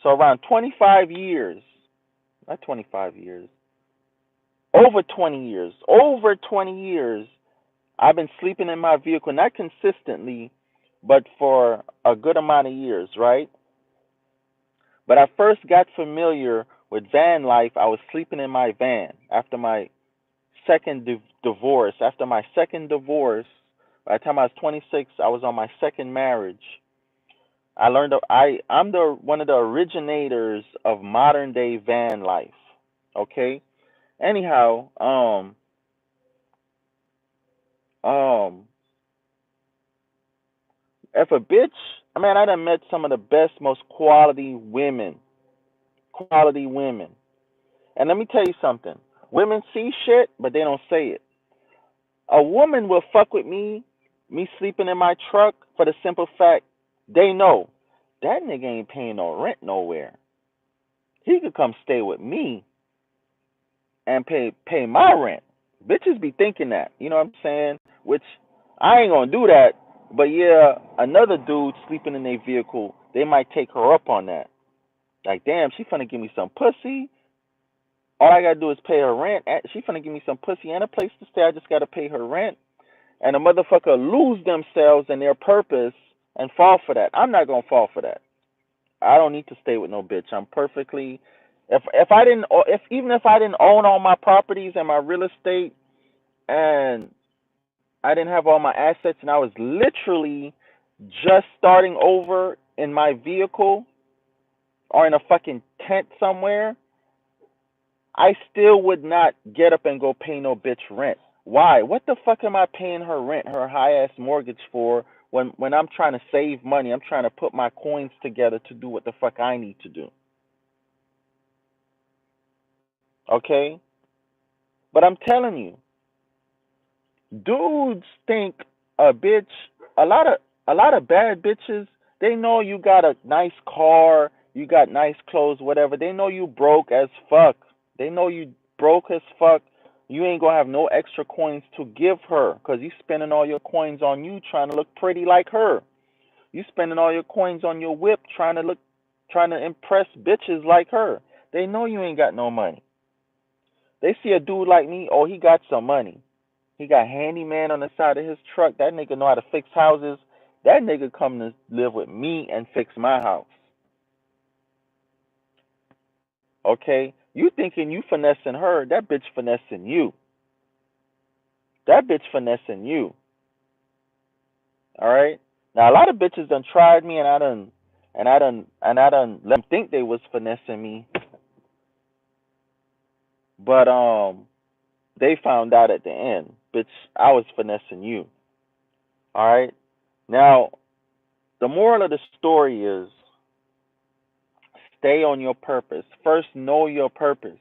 Speaker 3: so around 25 years, not 25 years, over 20 years, I've been sleeping in my vehicle, not consistently, but for a good amount of years, right? But I first got familiar with van life. I was sleeping in my van after my second divorce. After my second divorce, by the time I was 26, I was on my second marriage. I learned I'm the one of the originators of modern day van life. Okay. Anyhow, um, if a bitch Man, I done met some of the best, most quality women. Quality women. And let me tell you something. Women see shit, but they don't say it. A woman will fuck with me sleeping in my truck for the simple fact they know that nigga ain't paying no rent nowhere. He could come stay with me and pay my rent. Bitches be thinking that, you know what I'm saying? Which I ain't gonna do that, but yeah, another dude sleeping in their vehicle, they might take her up on that. Like, damn, she finna give me some pussy. All I gotta do is pay her rent. She finna give me some pussy and a place to stay. I just gotta pay her rent. And a motherfucker lose themselves and their purpose and fall for that. I'm not gonna fall for that. I don't need to stay with no bitch. I'm perfectly. If I didn't, if even if I didn't own all my properties and my real estate, and I didn't have all my assets, and I was literally just starting over in my vehicle or in a fucking tent somewhere, I still would not get up and go pay no bitch rent. Why? What the fuck am I paying her rent, her high ass mortgage for when I'm trying to save money? I'm trying to put my coins together to do what the fuck I need to do. Okay? But I'm telling you, dudes think a bitch a lot of bad bitches, they know you got a nice car, you got nice clothes, whatever. They know you broke as fuck. They know you broke as fuck. You ain't gonna have no extra coins to give her because you spending all your coins on you trying to look pretty like her. You spending all your coins on your whip trying to impress bitches like her. They know you ain't got no money. They see a dude like me, oh, he got some money. He got handyman on the side of his truck. That nigga know how to fix houses. That nigga come to live with me and fix my house. Okay? You thinking you finessing her, that bitch finessing you. That bitch finessing you. Alright? Now a lot of bitches done tried me and I done let them think they was finessing me. But they found out at the end. Bitch, I was finessing you. Alright? Now, the moral of the story is stay on your purpose. First, know your purpose.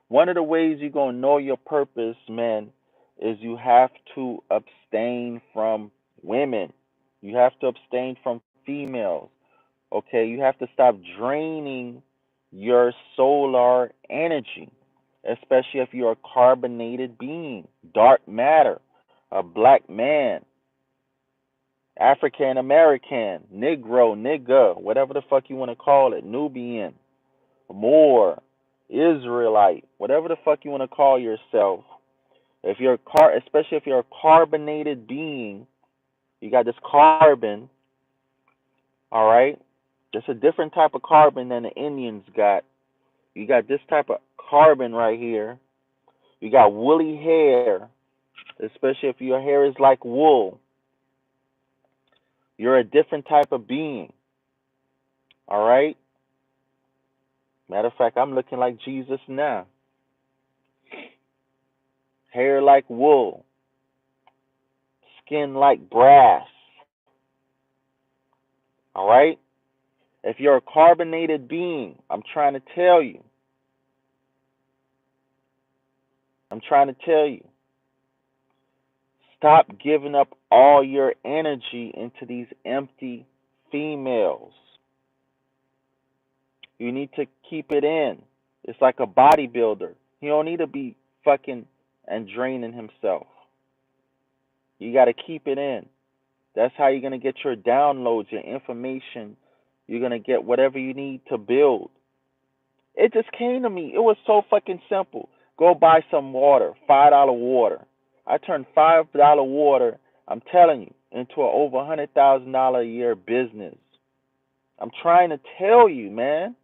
Speaker 3: One of the ways you're going to know your purpose, man, is you have to abstain from women. You have to abstain from females. Okay? You have to stop draining your solar energy, especially if you're a carbonated being, dark matter, a black man, African American, Negro, nigga, whatever the fuck you want to call it, Nubian, Moor, Israelite, whatever the fuck you want to call yourself. If you're especially if you're a carbonated being, you got this carbon, all right? It's a different type of carbon than the Indians got. You got this type of carbon right here. You got woolly hair, especially if your hair is like wool. You're a different type of being, all right? Matter of fact, I'm looking like Jesus now. Hair like wool, skin like brass. All right? If you're a carbonated being, I'm trying to tell you. I'm trying to tell you. Stop giving up all your energy into these empty females. You need to keep it in. It's like a bodybuilder. He don't need to be fucking and draining himself. You got to keep it in. That's how you're going to get your downloads, your information. You're going to get whatever you need to build. It just came to me. It was so fucking simple. Go buy some water, $5 water. I turned $5 water, I'm telling you, into a over $100,000 a year business. I'm trying to tell you, man.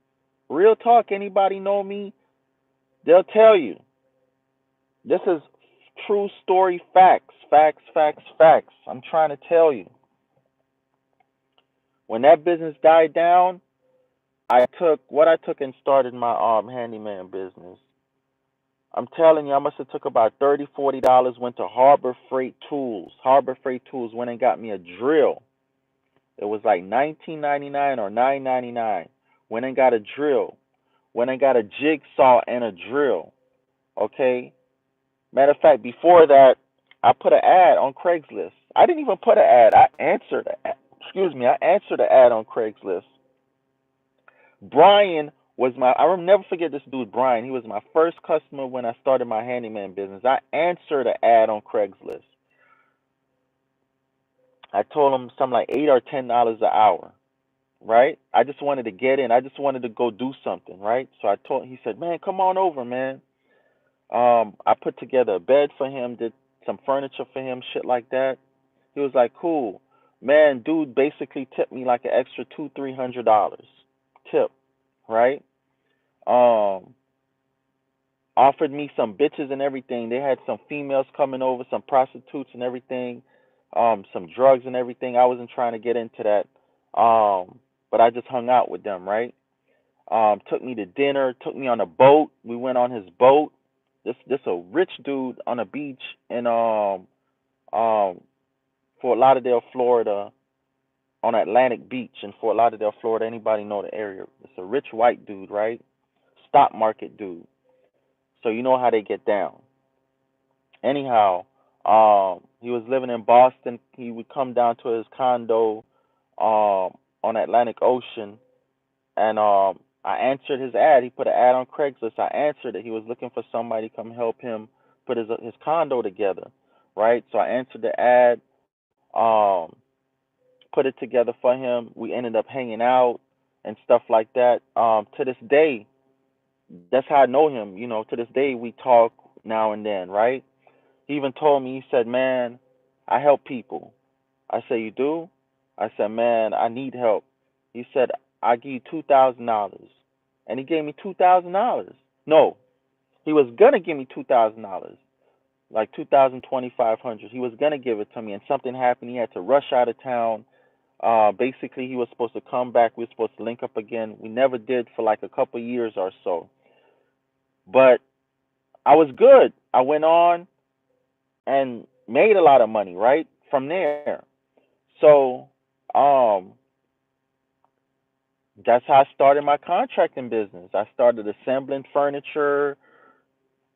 Speaker 3: Real talk. Anybody know me? They'll tell you. This is true story facts. Facts, facts, facts. I'm trying to tell you. When that business died down, I took and started my handyman business. I'm telling you, I must have took about $30, $40, went to Harbor Freight Tools. Harbor Freight Tools went and got me a drill. It was like $19.99 or $9.99. Went and got a drill. Went and got a jigsaw and a drill. Okay. Matter of fact, before that, I put an ad on Craigslist. I didn't even put an ad. I answered the ad on Craigslist. Brian was I will never forget this dude, Brian. He was my first customer when I started my handyman business. I answered an ad on Craigslist. I told him something like $8 or $10 an hour, right? I just wanted to get in. I just wanted to go do something, right? So he said, man, come on over, man. I put together a bed for him, did some furniture for him, shit like that. He was like, cool. Man, dude basically tipped me like an extra $200-300 tip, right? Offered me some bitches and everything. They had some females coming over, some prostitutes and everything, some drugs and everything. I wasn't trying to get into that, but I just hung out with them, right? Took me to dinner, took me on a boat. We went on his boat. This a rich dude on a beach in Fort Lauderdale, Florida, on Atlantic Beach in Fort Lauderdale, Florida. Anybody know the area? It's a rich white dude, right? Stock market dude. So you know how they get down. Anyhow, he was living in Boston. He would come down to his condo on Atlantic Ocean, and I answered his ad. He put an ad on Craigslist. I answered it. He was looking for somebody to come help him put his condo together, right? So I answered the ad, put it together for him. We ended up hanging out and stuff like that. To this day, that's how I know him. You know, to this day we talk now and then, right? He even told me, he said, man, I help people. I said, you do? I said, man, I need help. He said, I give you $2,000. And he gave me $2,000. No, he was going to give me $2,000, like $2,500. He was going to give it to me, and something happened. He had to rush out of town. Basically, he was supposed to come back. We were supposed to link up again. We never did for like a couple of years or so. But I was good. I went on and made a lot of money, right, from there. So that's how I started my contracting business. I started assembling furniture.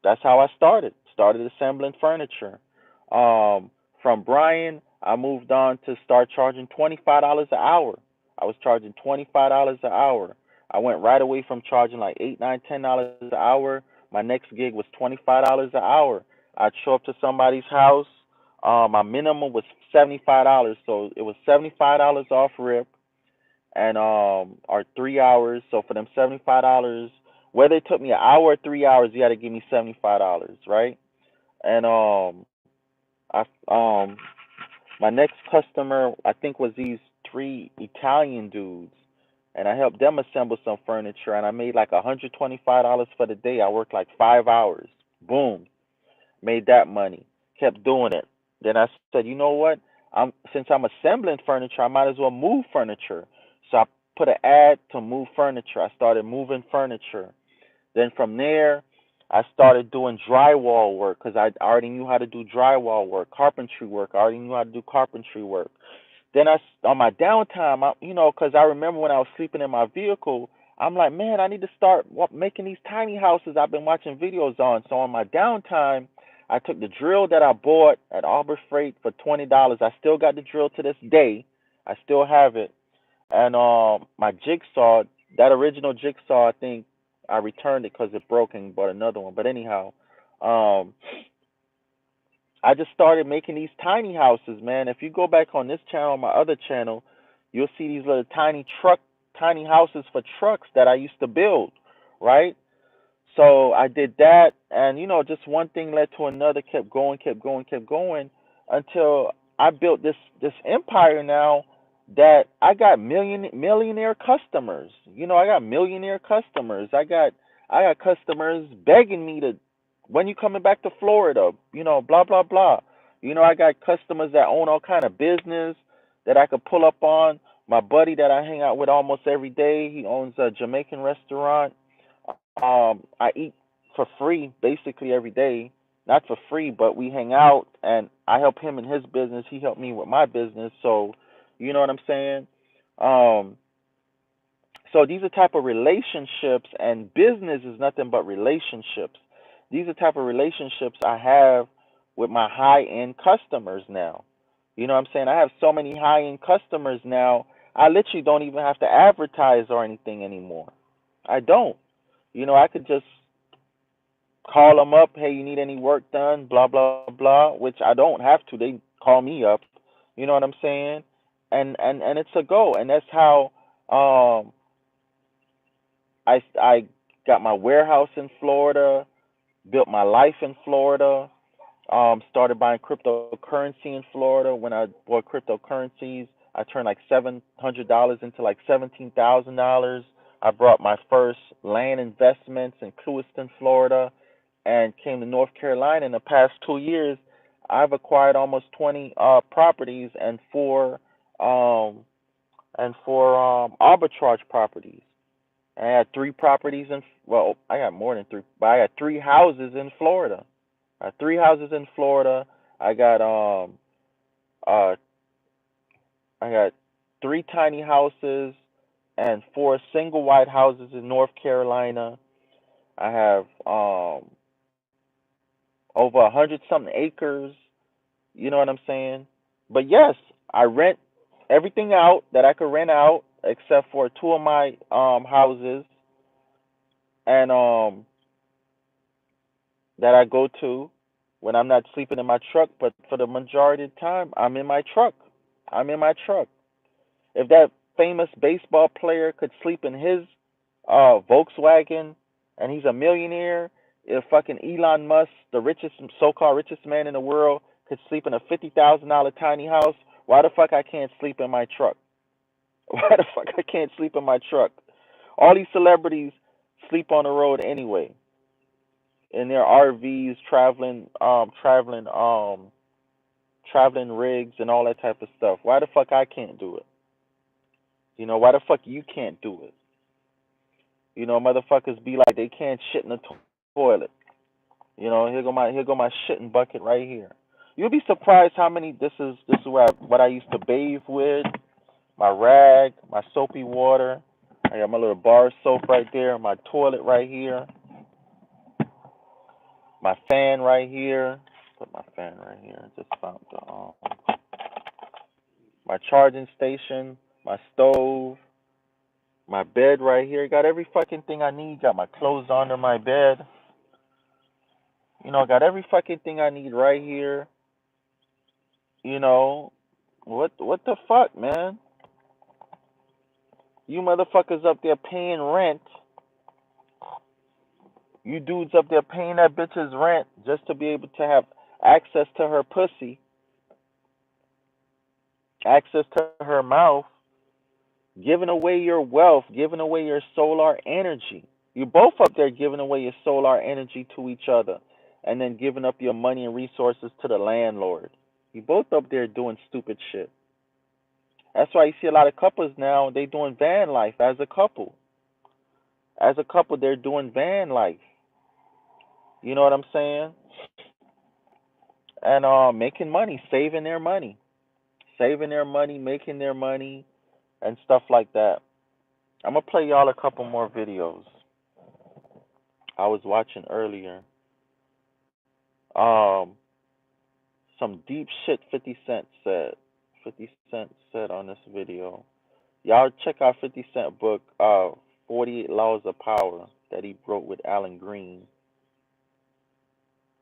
Speaker 3: That's how I started assembling furniture. From Brian, I moved on to start charging $25 an hour. I was charging $25 an hour. I went right away from charging like $8, $9, $10 an hour. My next gig was $25 an hour. I'd show up to somebody's house. My minimum was $75, so it was $75 off rip, and or 3 hours. So for them $75, whether it took me an hour or 3 hours, you had to give me $75, right? And my next customer, I think, was these 3 Italian dudes, and I helped them assemble some furniture, and I made like $125 for the day. I worked like 5 hours. Boom, made that money. Kept doing it. Then I said, you know what? Since I'm assembling furniture, I might as well move furniture. So I put an ad to move furniture. I started moving furniture. Then from there, I started doing drywall work because I already knew how to do drywall work, carpentry work. I already knew how to do carpentry work. Then on my downtime, because I remember when I was sleeping in my vehicle, I'm like, man, I need to start making these tiny houses I've been watching videos on. So on my downtime, I took the drill that I bought at Arbor Freight for $20. I still got the drill to this day. I still have it. And my jigsaw, that original jigsaw, I think I returned it because it broke and bought another one. But anyhow, I just started making these tiny houses, man. If you go back on this channel, my other channel, you'll see these little tiny houses for trucks that I used to build, right? So I did that, and just one thing led to another, kept going, until I built this empire now that I got millionaire customers. I got millionaire customers. I got customers begging me to, when you coming back to Florida, blah blah blah. I got customers that own all kind of business that I could pull up on. My buddy that I hang out with almost every day, he owns a Jamaican restaurant. I eat for free basically every day. Not for free, but we hang out and I help him in his business. He helped me with my business. So, you know what I'm saying? So these are type of relationships, and business is nothing but relationships. These are type of relationships I have with my high-end customers now. You know what I'm saying? I have so many high-end customers now, I literally don't even have to advertise or anything anymore. I don't. You know, I could just call them up, hey, you need any work done, blah, blah, blah, which I don't have to. They call me up. You know what I'm saying? And it's a go. And that's how I got my warehouse in Florida, built my life in Florida, started buying cryptocurrency in Florida. When I bought cryptocurrencies, I turned like $700 into like $17,000. I brought my first land investments in Clewiston, Florida, and came to North Carolina. In the past 2 years, I've acquired almost 20 properties and four arbitrage properties. I had 3 properties in, well, I got more than 3, but I got 3 houses in Florida. I got 3 houses in Florida. I got uh I got 3 tiny houses and 4 single wide houses in North Carolina. I have over 100 something acres. You know what I'm saying? But yes, I rent everything out that I could rent out except for 2 of my houses, and that I go to when I'm not sleeping in my truck, but for the majority of the time I'm in my truck. I'm in my truck. If that famous baseball player could sleep in his Volkswagen and he's a millionaire, if fucking Elon Musk, the richest, so-called richest man in the world, could sleep in a $50,000 tiny house, why the fuck I can't sleep in my truck? Why the fuck I can't sleep in my truck? All these celebrities sleep on the road anyway, in their RVs, traveling rigs and all that type of stuff. Why the fuck I can't do it? You know, why the fuck you can't do it? You know, motherfuckers be like they can't shit in the toilet. You know, here go my shitting bucket right here. You'll be surprised how many. This is what I used to bathe with. My rag, my soapy water. I got my little bar soap right there. My toilet right here. My fan right here. Put my fan right here. I just found my charging station. My stove. My bed right here. Got every fucking thing I need. Got my clothes under my bed. You know, got every fucking thing I need right here. You know, what the fuck, man? You motherfuckers up there paying rent. You dudes up there paying that bitch's rent just to be able to have access to her pussy, access to her mouth, giving away your wealth, giving away your solar energy. You both up there giving away your solar energy to each other and then giving up your money and resources to the landlord. You both up there doing stupid shit. That's why you see a lot of couples now, they doing van life as a couple. As a couple, they're doing van life. You know what I'm saying? And making money, saving their money. Saving their money, making their money, and stuff like that. I'm going to play y'all a couple more videos I was watching earlier. Some deep shit 50 Cent said. 50 Cent said on this video. Y'all check out 50 Cent book, 48 Laws of Power, that he wrote with Alan Green.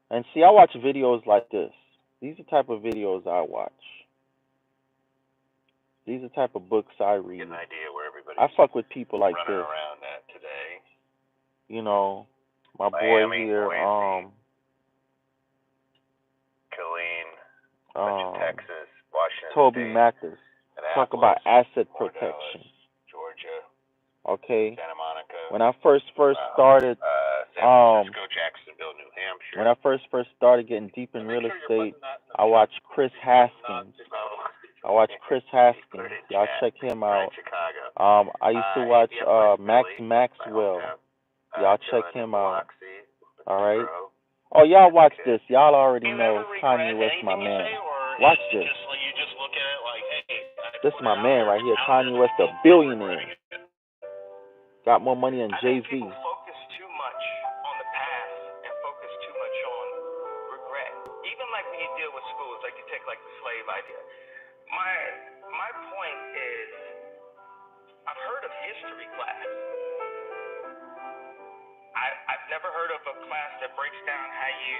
Speaker 3: And see, I watch videos like this. These are the type of videos I watch. These are the type of books I read.
Speaker 2: Get an idea where everybody's
Speaker 3: I fuck with people like
Speaker 2: running
Speaker 3: this.
Speaker 2: around at today.
Speaker 3: You know, my
Speaker 2: Miami,
Speaker 3: boy here,
Speaker 2: Boise, Killeen, Texas, Washington
Speaker 3: Toby
Speaker 2: State,
Speaker 3: Mathis, talk about asset protection.
Speaker 2: Georgia,
Speaker 3: Okay.
Speaker 2: Santa Monica.
Speaker 3: When I first started,
Speaker 2: San Francisco, Jacksonville, New Hampshire.
Speaker 3: when I first started getting deep in real estate, I watched Chris Haskins. Y'all check him out. I used to watch Max Maxwell. Y'all check him out. All right. Oh, y'all watch this. Y'all already know Kanye West, my man. Watch this.
Speaker 2: You just look at it like, hey, I
Speaker 3: This is my man right here, Kanye West, a billionaire. Got more money than Jay-Z.
Speaker 2: People focus too much on the past and focus too much on regret. Even like when you deal with schools, like you take like the slave idea. My point is, I've heard of history class. I've never heard of a class that breaks down how you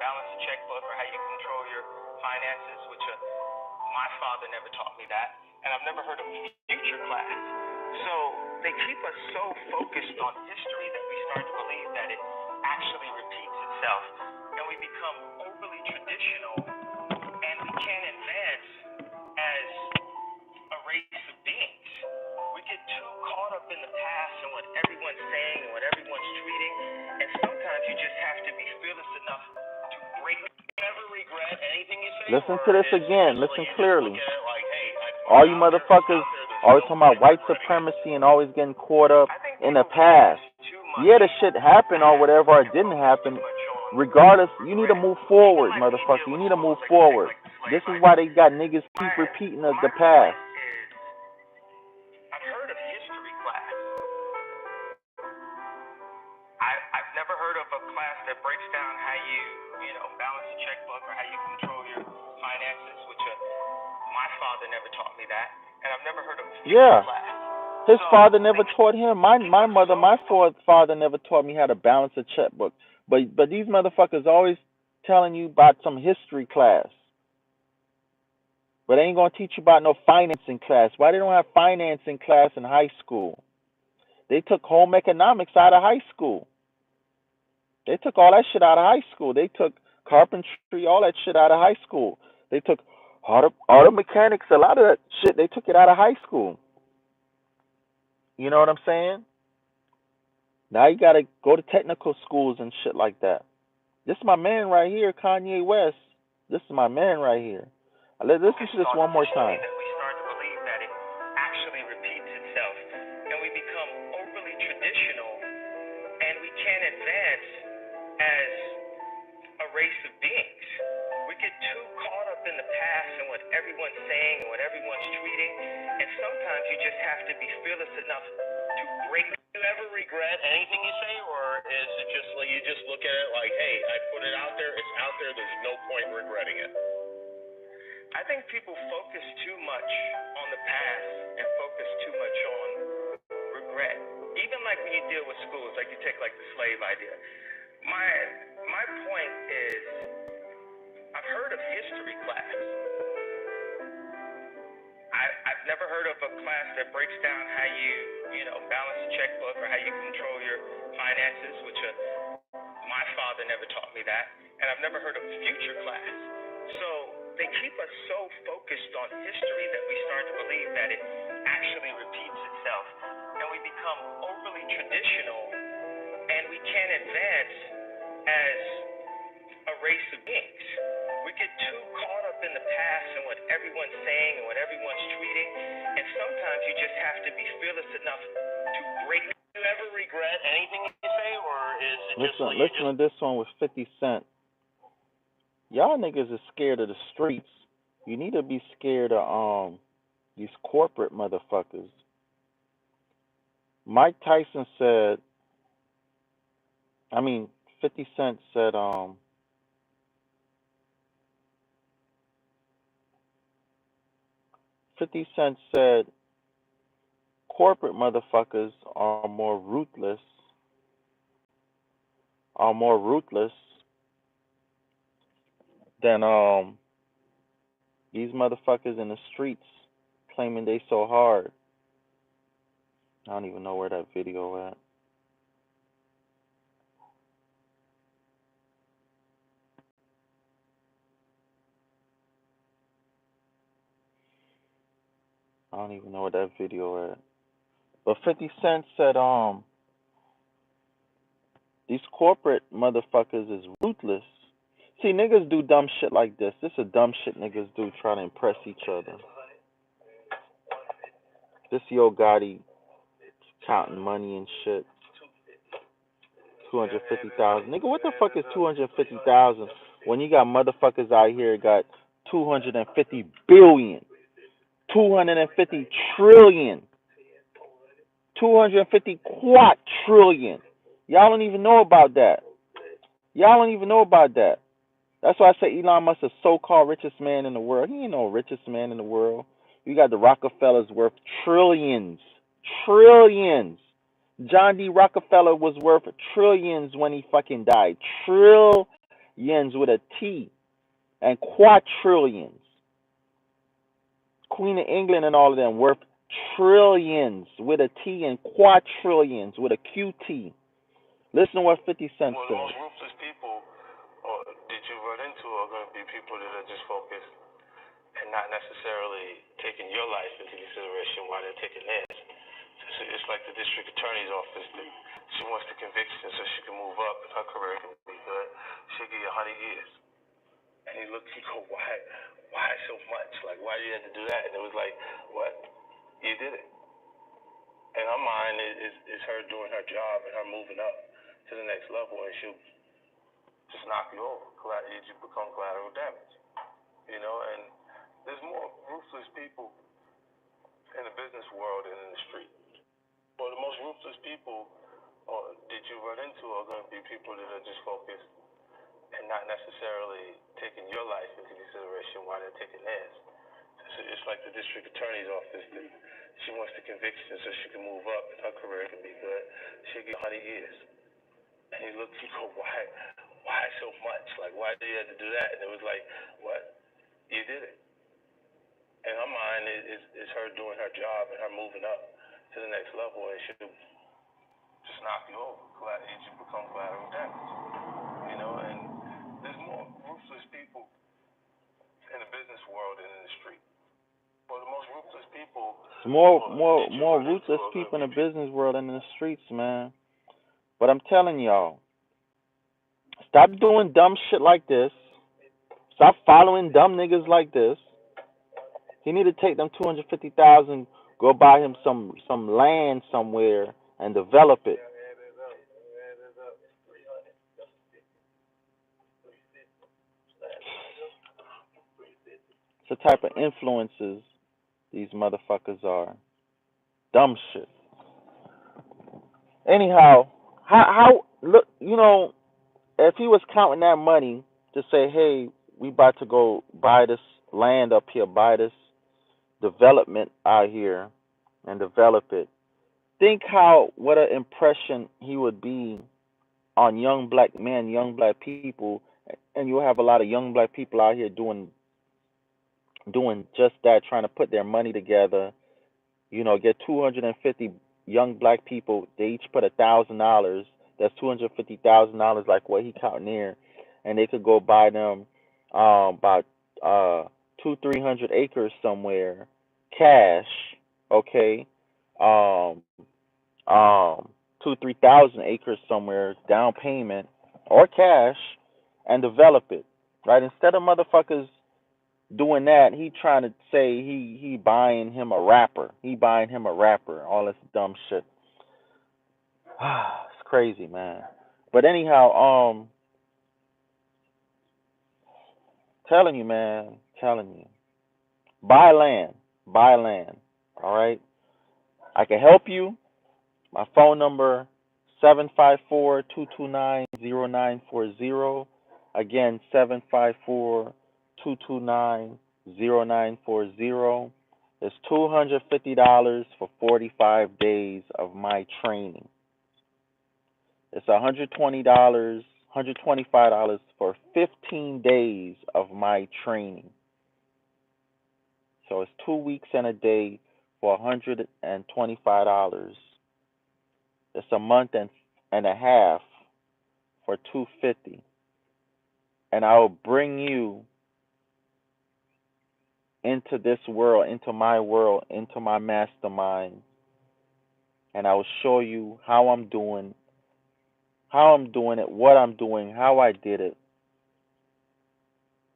Speaker 2: balance a checkbook or how you control your finances, which my father never taught me that, and I've never heard of future class. So they keep us so focused on history that we start to believe that it actually repeats itself, and we become overly traditional, and we can't advance as a race of beings. We get too caught up in the past and what everyone's saying and what everyone's tweeting, and sometimes you just have to be fearless enough to break. Never regret anything you say.
Speaker 3: Listen to this again. Listen clearly. All you motherfuckers always talking about white supremacy and always getting caught up in the past. Yeah, the shit happened or whatever, or it didn't happen. Regardless, you need to move forward, motherfucker. You need to move forward. This is why they got niggas keep repeating of the past.
Speaker 2: I've heard of history class. I've never heard of a class that breaks down how you balance a checkbook or how you control your finances, which my father never taught me that, and I've never heard of future class.
Speaker 3: His father never taught him. My father never taught me how to balance a checkbook. But these motherfuckers always telling you about some history class. But they ain't gonna teach you about no financing class. Why they don't have financing class in high school? They took home economics out of high school. They took all that shit out of high school. They took carpentry, all that shit out of high school. They took auto mechanics, a lot of that shit, they took it out of high school. You know what I'm saying? Now you gotta go to technical schools and shit like that. This is my man right here, Kanye West. This is my man right here. Listen to this one more time.
Speaker 2: We start to believe that it actually repeats itself, and we become overly traditional, and we can't advance as a race of beings. We get too caught up in the past and what everyone's saying and what everyone's tweeting, and sometimes you just have to be fearless enough to break. Do you ever regret anything you say, or is it just like you just look at it like, hey, I put it out there, it's out there, there's no point regretting it? I think people focus too much on the past and focus too much on regret. Even like when you deal with schools, like you take like the slave idea. My point is, I've heard of history class. I've never heard of a class that breaks down how you balance a checkbook or how you control your finances, which my father never taught me that, and I've never heard of future class. So they keep us so focused on history that we start to believe that it actually repeats itself, and we become overly traditional, and we can't advance as a race of beings. We get too caught up in the past and what everyone's saying and what everyone's tweeting, and sometimes you just have to be fearless enough to break. Do you ever regret anything you say, or is it
Speaker 3: listen to this one with 50 Cent. Y'all niggas is scared of the streets. You need to be scared of these corporate motherfuckers. Mike Tyson said, 50 Cent said, 50 Cent said corporate motherfuckers are more ruthless than these motherfuckers in the streets claiming they so hard. I don't even know where that video at. I don't even know where that video at. But 50 Cent said, these corporate motherfuckers is ruthless. See, niggas do dumb shit like this. This is dumb shit niggas do trying to impress each other. This Yo Gotti counting money and shit. 250,000. Nigga, what the fuck is 250,000 when you got motherfuckers out here got 250 billion? 250 trillion. 250 quadrillion. Y'all don't even know about that. Y'all don't even know about that. That's why I say Elon Musk is the so-called richest man in the world. He ain't no richest man in the world. You got the Rockefellers worth trillions. Trillions. John D. Rockefeller was worth trillions when he fucking died. Trillions with a T. And quadrillions. Queen of England and all of them worth trillions with a T and quadrillions with a QT. Listen to what 50 Cent
Speaker 5: Well,
Speaker 3: said.
Speaker 5: the most ruthless people that you run into are going to be people that are just focused and not necessarily taking your life into consideration while they're taking theirs. So it's like the district attorney's office. She wants the conviction so she can move up and her career can be good. She'll give you 100 years. And he looked, he go, why so much? Like, why do you have to do that? And it was like, what? You did it. And her mind is her doing her job and her moving up to the next level, and she'll just knock you over. You just become collateral damage. You know, and there's more ruthless people in the business world than in the street. Well, the most ruthless people that you run into are going to be people that are just focused and not necessarily taking your life into consideration while they're taking theirs. So it's like the district attorney's office. She wants the conviction so she can move up and her career can be good. She'll get 100 years. And he looked, he go, why so much? Like, why do you have to do that? And it was like, what? You did it. And her mind is her doing her job and her moving up to the next level, and she'll just knock you over. You just become collateral damage. You know, and there's more ruthless people in the business world than in the street. Well, the most ruthless people.
Speaker 3: More ruthless people in the business world than in the streets, man. But I'm telling y'all, stop doing dumb shit like this. Stop following dumb niggas like this. He need to take them 250,000, go buy him some land somewhere and develop it. It's the type of influences these motherfuckers are. Dumb shit. Anyhow, how look, you know, if he was counting that money to say, hey, we about to go buy this land up here, buy this development out here and develop it, think what an impression he would be on young black men, young black people, and you'll have a lot of young black people out here doing just that, trying to put their money together, you know, get 250 young black people, they each put $1,000. That's $250,000, like what he counting there, and they could go buy them about 200-300 acres somewhere, cash, okay, 2,000-3,000 acres somewhere, down payment or cash, and develop it, right? Instead of motherfuckers doing that, he trying to say he buying him a rapper. He buying him a rapper. All this dumb shit. It's crazy, man. But anyhow, telling you, man, buy land. All right. I can help you. My phone number 754-229-0940. Again, 754-229-0940. It's $250 for 45 days of my training. It's $125 for 15 days of my training. So it's 2 weeks and a day for $125. It's a month and a half for $250. And I will bring you into this world, into my mastermind, and I will show you how I'm doing it, what I'm doing, how I did it.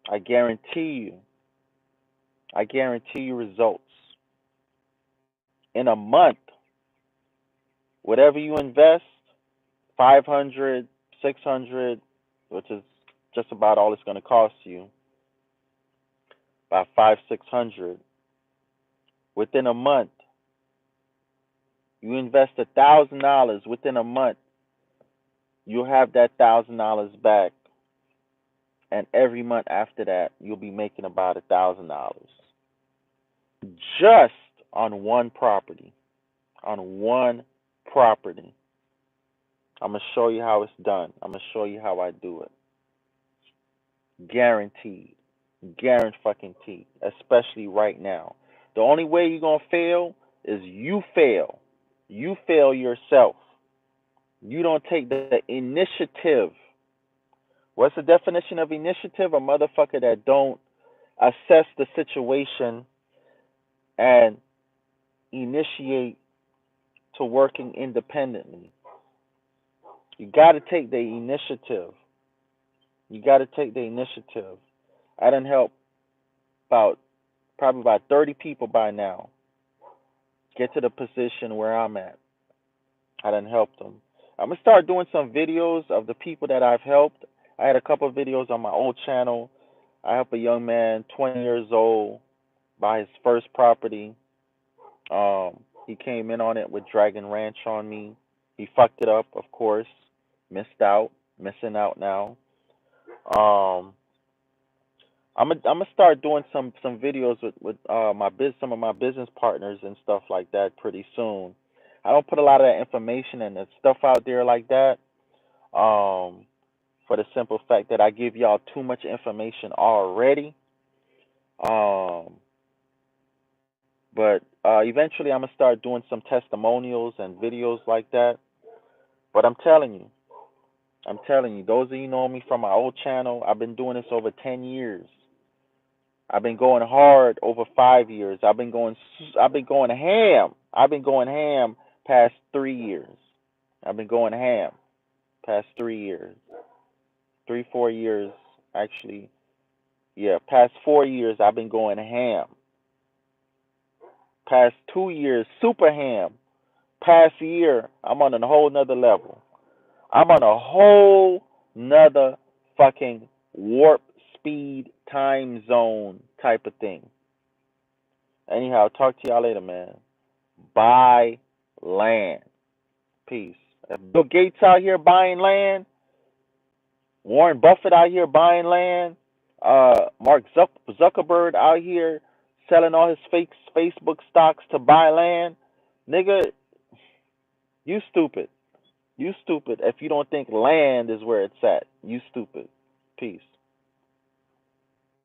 Speaker 3: I guarantee you results. In a month, whatever you invest, 500, 600, which is just about all it's going to cost you, about 500-600, within a month. You invest $1,000 within a month, you'll have that $1,000 back, and every month after that, you'll be making about $1,000 just on one property. On one property. I'm gonna show you how it's done. I'm gonna show you how I do it. Guaranteed. Guaranteed. Especially right now. The only way you're gonna fail is you fail. You fail yourself. You don't take the initiative. What's the definition of initiative? A motherfucker that don't assess the situation and initiate to working independently. You got to take the initiative. You got to take the initiative. I done helped probably about 30 people by now get to the position where I'm at. I done helped them. I'm going to start doing some videos of the people that I've helped. I had a couple of videos on my old channel. I helped a young man, 20 years old, buy his first property. He came in on it with Dragon Ranch on me. He fucked it up, of course. Missing out now. I'm gonna start doing some videos with some of my business partners and stuff like that pretty soon. I don't put a lot of that information and stuff out there like that, for the simple fact that I give y'all too much information already. But eventually I'm gonna start doing some testimonials and videos like that. But I'm telling you, those of you know me from my old channel, I've been doing this over 10 years. I've been going hard over 5 years. I've been going ham. I've been going ham past 3 years. I've been going ham past 3 years. 4 years, actually. Yeah, past 4 years I've been going ham. Past 2 years, super ham. Past year, I'm on a whole nother level. I'm on a whole nother fucking warp speed time zone type of thing. Anyhow, talk to y'all later, man. Buy land. Peace. If Bill Gates out here buying land, Warren Buffett out here buying land, Mark Zuckerberg out here selling all his fake Facebook stocks to buy land, nigga, you stupid. You stupid if you don't think land is where it's at. You stupid. Peace.